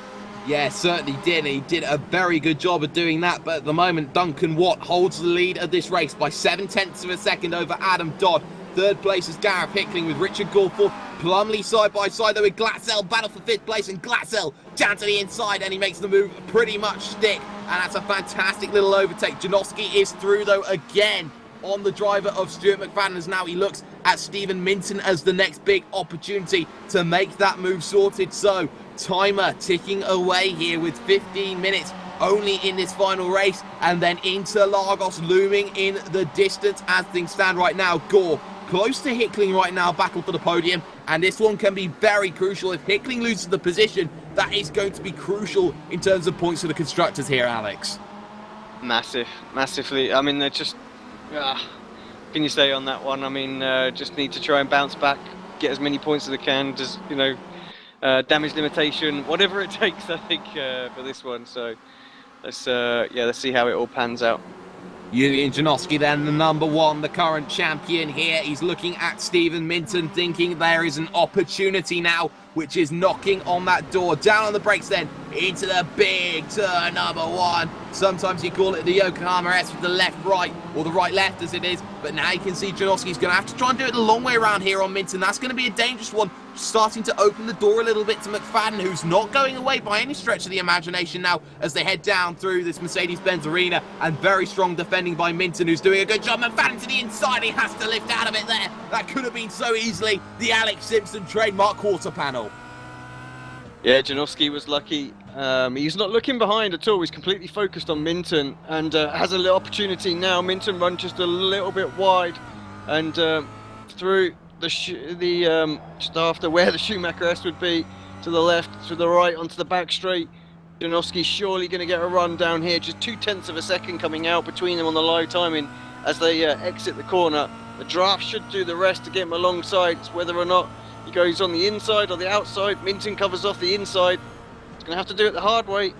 Yeah, certainly did. He did a very good job of doing that, but at the moment Duncan Watt holds the lead of this race by 0.7 of a second over Adam Dodd. Third place is Gareth Hickling with Richard Gould fourth. Plumley side by side though with Glatzel. Battle for 5th place, and Glatzel down to the inside, and he makes the move pretty much stick. And that's a fantastic little overtake. Janowski is through though again on the driver of Stuart McFadden, as now he looks at Stephen Minton as the next big opportunity to make that move sorted. So timer ticking away here with 15 minutes only in this final race, and then Interlagos looming in the distance as things stand right now. Gore close to Hickling right now, battle for the podium, and this one can be very crucial. If Hickling loses the position, that is going to be crucial in terms of points for the constructors here, Alex. Massively. I mean, they're just can you say on that one? I mean, just need to try and bounce back, get as many points as they can, just, you know, damage limitation, whatever it takes, I think, for this one. So let's see how it all pans out. Julian Janowski then, the number 1, the current champion here. He's looking at Stephen Minton, thinking there is an opportunity now, which is knocking on that door. Down on the brakes then, into the big turn number 1. Sometimes you call it the Yokohama S with the left-right, or the right-left as it is. But now you can see Janowski's going to have to try and do it the long way around here on Minton. That's going to be a dangerous one, starting to open the door a little bit to McFadden, who's not going away by any stretch of the imagination now as they head down through this Mercedes-Benz arena, and very strong defending by Minton, who's doing a good job. McFadden to the inside, he has to lift out of it there. That could have been so easily the Alex Simpson trademark quarter panel. Yeah, Janowski was lucky. He's not looking behind at all. He's completely focused on Minton, and has a little opportunity now. Minton run just a little bit wide, and through just after where the Schumacher S would be, to the left, to the right, onto the back straight. Janowski's surely going to get a run down here. Just 0.2 of a second coming out between them on the live timing as they exit the corner. The draft should do the rest to get him alongside. It's whether or not he goes on the inside or the outside. Minton covers off the inside. He's going to have to do it the hard way.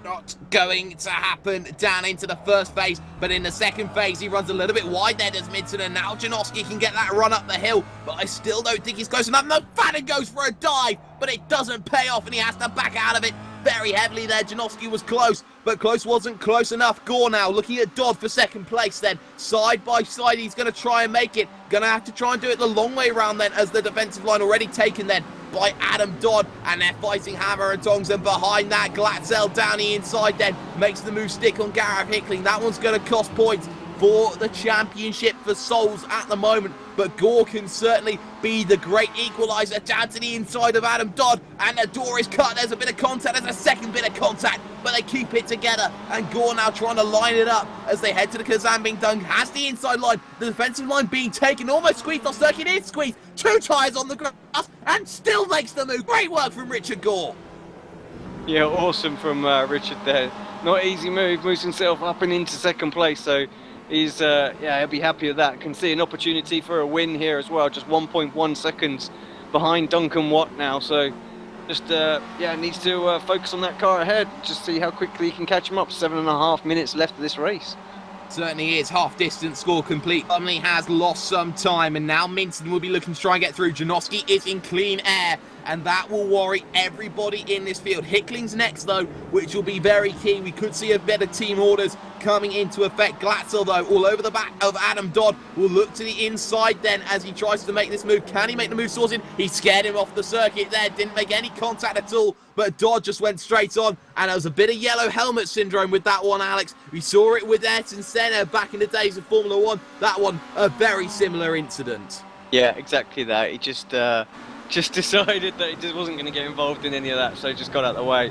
not going to happen down into the first phase, but in the second phase he runs a little bit wide there, does Minton, and now Janoski can get that run up the hill, but I still don't think he's close enough. No, Fadden goes for a dive, but it doesn't pay off and he has to back out of it very heavily there. Janoski was close, but close wasn't close enough. Gore now looking at Dodd for second place then. Side by side, he's going to try and make it. Going to have to try and do it the long way around then, as the defensive line already taken then by Adam Dodd, and they're fighting hammer and tongs, and behind that Glatzel down the inside then makes the move stick on Gareth Hickling. That one's going to cost points for the championship for Souls at the moment, but Gore can certainly be the great equaliser down to the inside of Adam Dodd, and the door is cut. There's a bit of contact, there's a second bit of contact, but they keep it together, and Gore now trying to line it up as they head to the Kazan being done. Has the inside line, the defensive line being taken, almost squeezed off circuit, is squeezed, 2 tyres on the grass, and still makes the move. Great work from Richard Gore. Yeah, awesome from Richard there. Not easy move, moves himself up and into second place, so he's, yeah, he'll be happy with that. Can see an opportunity for a win here as well, just 1.1 seconds behind Duncan Watt now, so just, yeah, needs to focus on that car ahead, just see how quickly he can catch him up. 7.5 minutes left of this race. Certainly is. Half distance score complete. Lumley has lost some time, and now Minton will be looking to try and get through. Janoski is in clean air, and that will worry everybody in this field. Hickling's next though, which will be very key. We could see a better team orders coming into effect. Glatzel though, all over the back of Adam Dodd, will look to the inside then as he tries to make this move. Can he make the move sorted? He scared him off the circuit there, didn't make any contact at all, but Dodd just went straight on, and there was a bit of yellow helmet syndrome with that one, Alex. We saw it with Ayrton Senna back in the days of Formula 1. That one, a very similar incident. Yeah, exactly that. He just decided that he just wasn't going to get involved in any of that, so he just got out of the way.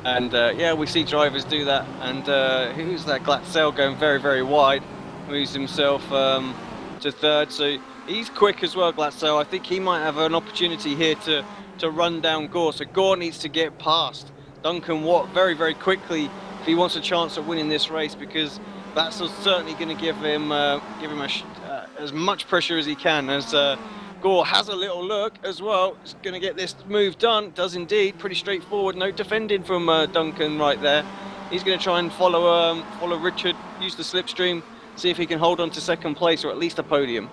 And yeah, we see drivers do that. And who's that? Glatzel going very, very wide, moves himself to third. So he's quick as well, Glatzel. I think he might have an opportunity here to run down Gore. So Gore needs to get past Duncan Watt very, very quickly if he wants a chance at winning this race, because Glatzel's certainly going to give him as much pressure as he can, as Gore has a little look as well. He's going to get this move done. Does indeed. Pretty straightforward. No defending from Duncan right there. He's going to try and follow Richard, use the slipstream, see if he can hold on to second place or at least a podium.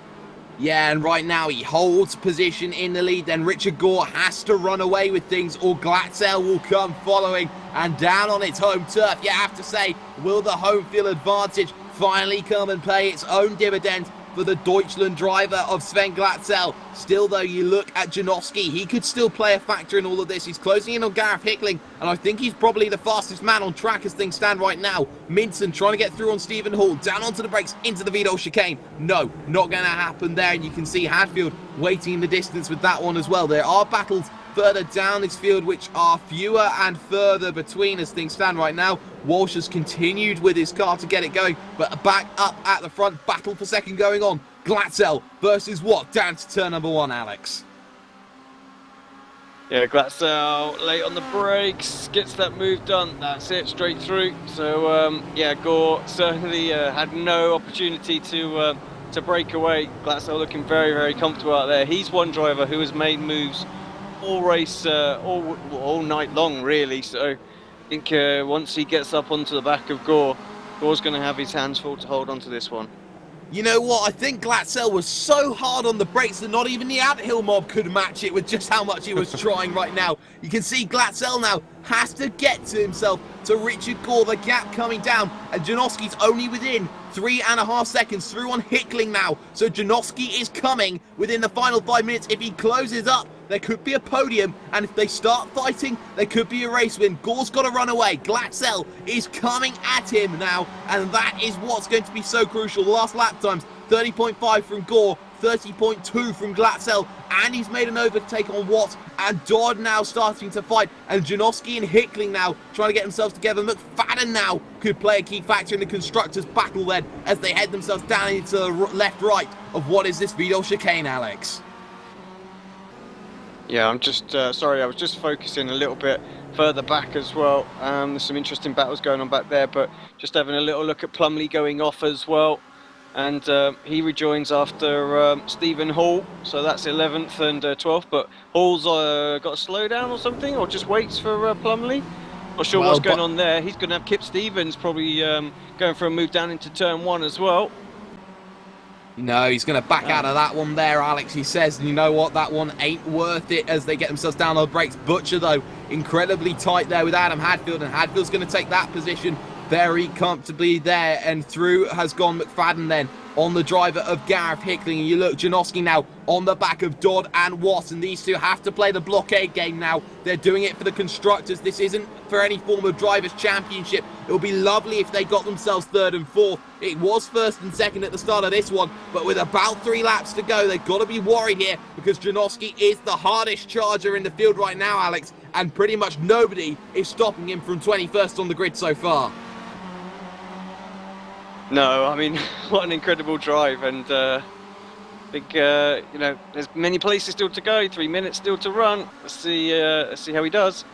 Yeah, and right now he holds position in the lead. Then Richard Gore has to run away with things, or Glatzel will come following, and down on its home turf. You have to say, will the home field advantage finally come and pay its own dividend for the Deutschland driver of Sven Glatzel? Still though, you look at Janoski, he could still play a factor in all of this. He's closing in on Gareth Hickling, and I think he's probably the fastest man on track as things stand right now. Minton trying to get through on Stephen Hall, down onto the brakes, into the Vidal chicane. No, not going to happen there, and you can see Hadfield waiting in the distance with that one as well. There are battles further down this field which are fewer and further between as things stand right now. Walsh has continued with his car to get it going, but back up at the front, battle for second going on. Glatzel versus Watt down to turn number 1, Alex. Yeah, Glatzel late on the brakes, gets that move done. That's it, straight through. So yeah, Gore certainly had no opportunity to break away. Glatzel looking very, very comfortable out there. He's one driver who has made moves all race, all night long, really. So I think once he gets up onto the back of Gore, Gore's going to have his hands full to hold on to this one. You know what, I think Glatzel was so hard on the brakes that not even the Anthill mob could match it with just how much he was trying right now. You can see Glatzel now has to get to himself to Richard Gore, the gap coming down, and Janoski's only within 3.5 seconds through on Hickling now. So Janoski is coming within the final 5 minutes. If he closes up, there could be a podium, and if they start fighting, there could be a race win. Gore's got to run away. Glatzel is coming at him now, and that is what's going to be so crucial. The last lap times, 30.5 from Gore, 30.2 from Glatzel, and he's made an overtake on Watt, and Dodd now starting to fight, and Janoski and Hickling now trying to get themselves together. McFadden now could play a key factor in the constructors' battle then, as they head themselves down into the left-right of what is this Vidal chicane, Alex. Yeah, I'm just, sorry, I was just focusing a little bit further back as well. There's some interesting battles going on back there, but just having a little look at Plumley going off as well. And he rejoins after Stephen Hall, so that's 11th and 12th, but Hall's got a slowdown or something, or just waits for Plumley. Not sure what's going on there. He's going to have Kip Stevens probably going for a move down into turn 1 as well. No, he's going to back out of that one there, Alex. He says, you know what, that one ain't worth it as they get themselves down on the brakes. Butcher, though, incredibly tight there with Adam Hadfield, and Hadfield's going to take that position very comfortably there, and through has gone McFadden then on the driver of Gareth Hickling. And you look, Janoski now on the back of Dodd and Watt, and these two have to play the blockade game now. They're doing it for the constructors. This isn't for any form of drivers' championship. It would be lovely if they got themselves 3rd and 4th. It was 1st and 2nd at the start of this one, but with about 3 laps to go, they've got to be worried here because Janoski is the hardest charger in the field right now, Alex, and pretty much nobody is stopping him from 21st on the grid so far. No, I mean, what an incredible drive, and big, you know, there's many places still to go, 3 minutes still to run. Let's see how he does.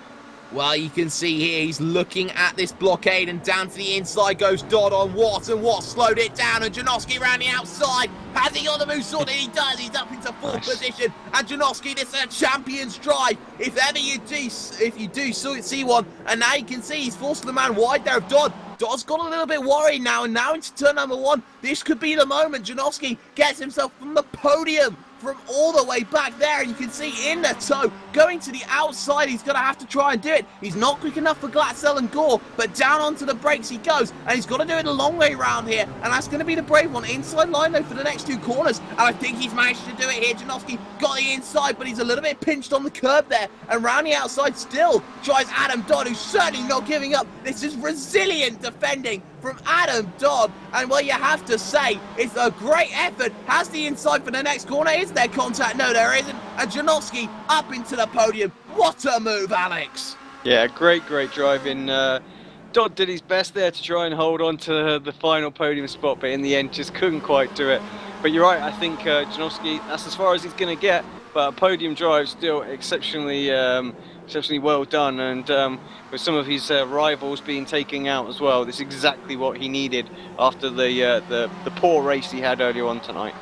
Well, you can see here he's looking at this blockade, and down to the inside goes Dodd on Watt, and Watt slowed it down, and Janoski around the outside. Has he got the move sorted? He does. He's up into 4th position, and Janoski, this is a champion's drive. If you do see one, and now you can see he's forcing the man wide there of Dodd. Dodd's got a little bit worried now, and now into turn number 1. This could be the moment. Janoski gets himself from the podium from all the way back there, and you can see in the toe going to the outside. He's going to have to try and do it. He's not quick enough for Glatzel and Gore, but down onto the brakes he goes, and he's got to do it a long way round here, and that's going to be the brave one. Inside line though for the next 2 corners, and I think he's managed to do it here. Janoski got the inside, but he's a little bit pinched on the curb there, and round the outside still tries Adam Dodd, who's certainly not giving up. This is resilient defending from Adam Dodd, and well, you have to say it's a great effort. Has the inside for the next corner? Is there contact? No, there isn't. And Janoski up into the podium. What a move, Alex. Yeah, great driving. Dodd did his best there to try and hold on to the final podium spot, but in the end just couldn't quite do it. But you're right, I think Janoski, that's as far as he's going to get, but a podium drive still exceptionally well done, and with some of his rivals being taken out as well, this is exactly what he needed after the poor race he had earlier on tonight.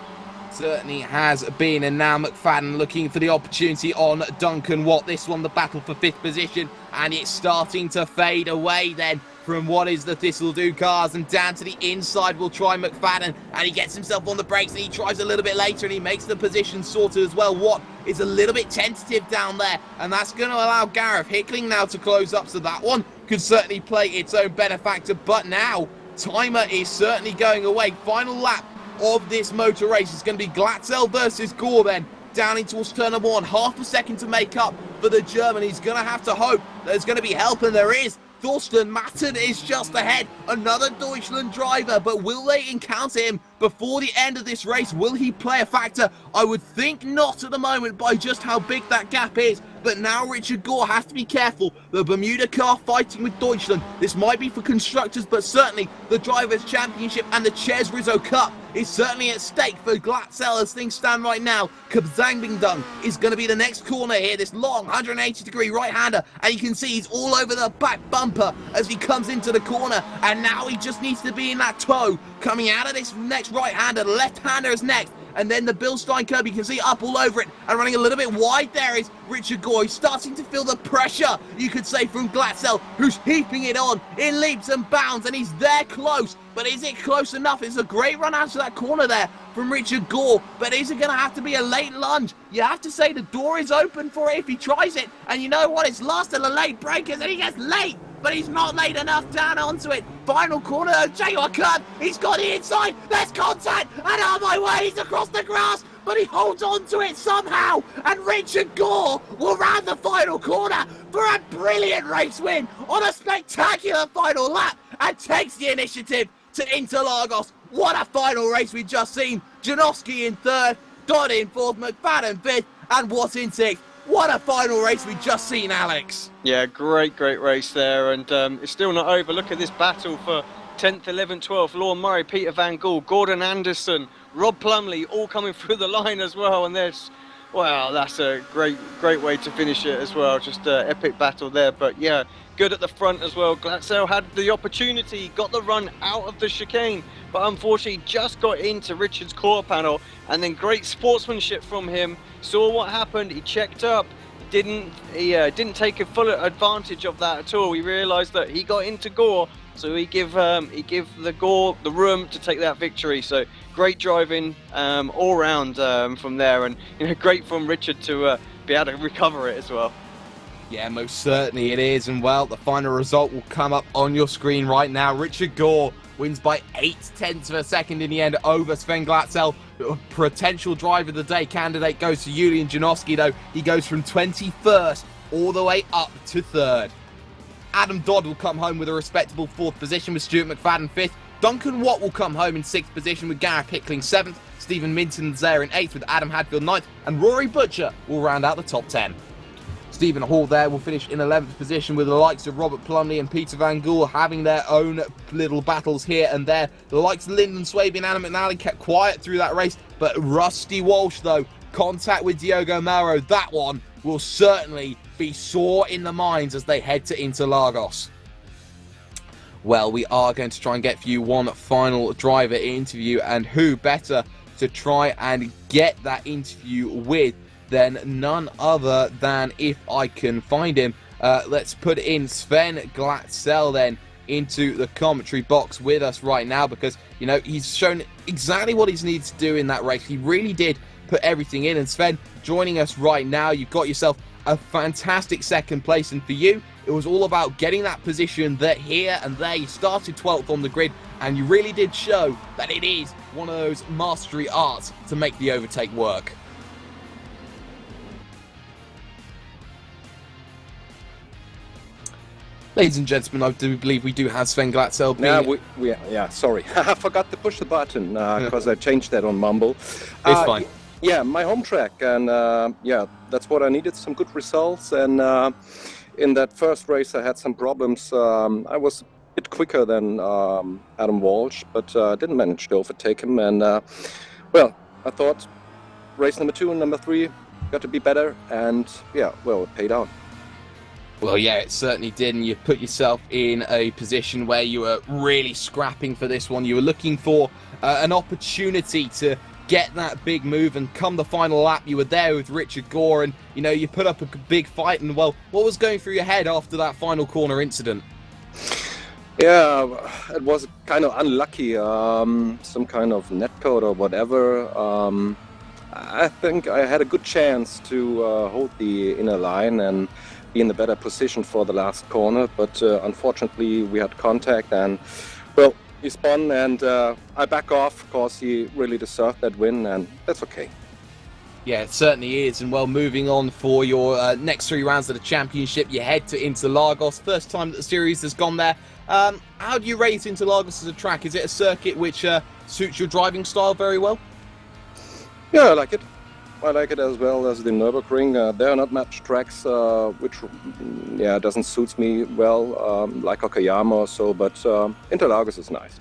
Certainly has been, and now McFadden looking for the opportunity on Duncan Watt. This one, the battle for 5th position, and it's starting to fade away then from what is the Thistledew cars, and down to the inside will try McFadden, and he gets himself on the brakes, and he tries a little bit later, and he makes the position sorted as well. Watt is a little bit tentative down there, and that's going to allow Gareth Hickling now to close up, so that one could certainly play its own benefactor. But now timer is certainly going away. Final lap of this motor race is going to be Glatzel versus Gore then, down into turn number 1. Half a second to make up for the German. He's going to have to hope there's going to be help, and there is. Thorsten Matten is just ahead, another Deutschland driver, but will they encounter him before the end of this race? Will he play a factor? I would think not at the moment by just how big that gap is, but now Richard Gore has to be careful. The Bermuda car fighting with Deutschland. This might be for constructors, but certainly the Drivers' Championship and the Ches Rizzo Cup is certainly at stake for Glatzel as things stand right now. Kabzangbingdung is going to be the next corner here, this long 180-degree right-hander, and you can see he's all over the back bumper as he comes into the corner, and now he just needs to be in that toe coming out of this next right-hander. The left-hander is next, and then the Bilstein curb, you can see up all over it, and running a little bit wide there is Richard Gore. He's starting to feel the pressure, you could say, from Glatzel, who's heaping it on in leaps and bounds, and he's there close. But is it close enough? It's a great run out to that corner there from Richard Gore, but is it going to have to be a late lunge? You have to say the door is open for it if he tries it, and you know what? It's last of the late breakers, and he gets late, but he's not late enough down onto it. Final corner, Jaguar curb, he's got the inside, there's contact, and on my way, he's across the grass, but he holds on to it somehow, and Richard Gore will round the final corner for a brilliant race win on a spectacular final lap, and takes the initiative to Interlagos. What a final race we've just seen. Janoski in 3rd, Dodd in 4th, McFadden 5th, and Watt in 6th. What a final race we've just seen, Alex. Yeah, great race there, and it's still not over. Look at this battle for 10th, 11th, 12th. Lorne Murray, Peter Van Gool, Gordon Anderson, Rob Plumley, all coming through the line as well, and there's, wow, that's a great way to finish it as well. Just an epic battle there, but yeah, good at the front as well. Glatzel had the opportunity, got the run out of the chicane, but unfortunately just got into Richard's core panel, and then great sportsmanship from him. Saw what happened, he checked up, didn't take a full advantage of that at all. He realised that he got into Gore, so he give the Gore the room to take that victory. So great driving all round from there, and great from Richard to be able to recover it as well. Yeah, most certainly it is. And well, the final result will come up on your screen right now. Richard Gore wins by 0.8 of a second in the end over Sven Glatzel. Potential driver of the day candidate goes to Julian Janowski, though. He goes from 21st all the way up to 3rd. Adam Dodd will come home with a respectable 4th position with Stuart McFadden 5th. Duncan Watt will come home in 6th position with Gareth Hickling 7th. Stephen Minton's there in 8th with Adam Hadfield 9th. And Rory Butcher will round out the top 10. Stephen Hall there will finish in 11th position with the likes of Robert Plumley and Peter Van Gool having their own little battles here and there. The likes of Lyndon Swaby and Anna McNally kept quiet through that race, but Rusty Walsh, though, contact with Diogo Mauro, that one will certainly be sore in the minds as they head to Interlagos. Well, we are going to try and get for you one final driver interview, and who better to try and get that interview with than none other than, if I can find him, let's put in Sven Glatzel then into the commentary box with us right now, because he's shown exactly what he's needed to do in that race. He really did put everything in. And Sven, joining us right now, you've got yourself a fantastic 2nd place, and for you it was all about getting that position that here and there. You started 12th on the grid, and you really did show that it is one of those mastery arts to make the overtake work. Ladies and gentlemen, I do believe we do have Sven Glatzel. Yeah, sorry. I forgot to push the button because I changed that on Mumble. It's fine. Yeah, my home track, and that's what I needed, some good results. And in that first race I had some problems. I was a bit quicker than Adam Walsh, but didn't manage to overtake him. And well, I thought race number 2 and number 3 got to be better, and it paid out. Well, yeah, it certainly did, and you put yourself in a position where you were really scrapping for this one. You were looking for an opportunity to get that big move, and come the final lap, you were there with Richard Gore, and you put up a big fight. And well, what was going through your head after that final corner incident? Yeah, it was kind of unlucky, some kind of netcode or whatever. I think I had a good chance to hold the inner line and be in the better position for the last corner, but unfortunately we had contact, and well, he spun, and I back off. Of course, he really deserved that win, and that's okay. Yeah, it certainly is. And well, moving on for your next 3 rounds of the championship, you head to Interlagos. First time that the series has gone there. How do you rate Interlagos as a track? Is it a circuit which suits your driving style very well? Yeah, I like it. I like it as well as the Nurburgring. There are not much tracks which doesn't suit me well, like Okayama or so, but Interlagos is nice.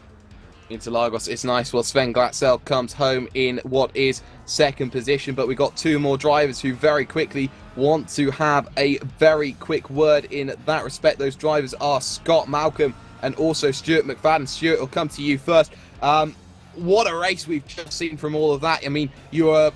Interlagos is nice. Well, Sven Glatzel comes home in what is 2nd position, but we've got 2 more drivers who very quickly want to have a very quick word in that respect. Those drivers are Scott Malcolm and also Stuart McFadden. Stuart, will come to you first. What a race we've just seen from all of that. I mean, you were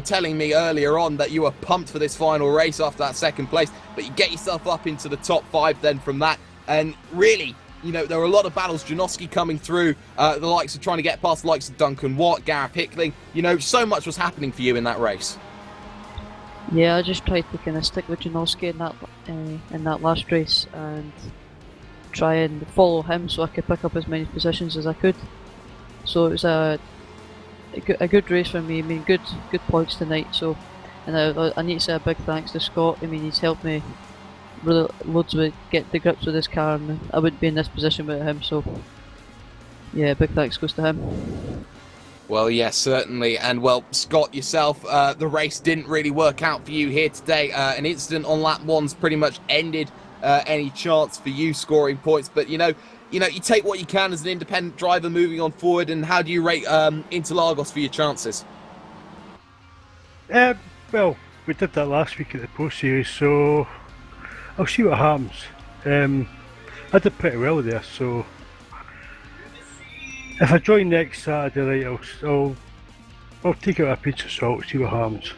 telling me earlier on that you were pumped for this final race after that 2nd place, but you get yourself up into the top 5 then from that, and really, there were a lot of battles. Janowski coming through, the likes of trying to get past the likes of Duncan Watt, Gareth Hickling. So much was happening for you in that race. Yeah, I just tried to kind of stick with Janowski in that last race and try and follow him so I could pick up as many positions as I could. So it was a good race for me. I mean, good points tonight. So, and I need to say a big thanks to Scott. I mean, he's helped me really loads with get the grips with this car, and I wouldn't be in this position without him. So, yeah, big thanks goes to him. Well, yes, certainly. And well, Scott, yourself, the race didn't really work out for you here today. An incident on lap 1's pretty much ended any chance for you scoring points. But you take what you can as an independent driver moving on forward. And how do you rate Interlagos for your chances? Well, we did that last week at the Pro Series, so I'll see what happens. I did pretty well there, so if I join next Saturday, right, I'll take it with a pinch of salt, see what happens.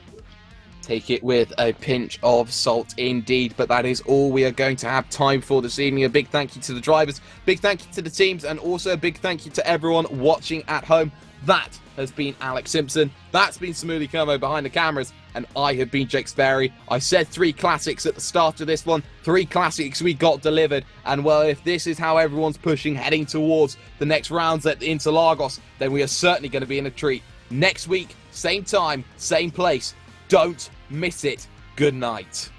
take it with a pinch of salt indeed. But that is all we are going to have time for this evening. A big thank you to the drivers, big thank you to the teams, and also a big thank you to everyone watching at home. That has been Alex Simpson, that's been Samuli Kumo behind the cameras, and I have been Jake Sparey. I said 3 classics at the start of this one, 3 classics we got delivered, and well, if this is how everyone's pushing heading towards the next rounds at Interlagos, then we are certainly going to be in a treat. Next week, same time, same place. Don't miss it. Good night.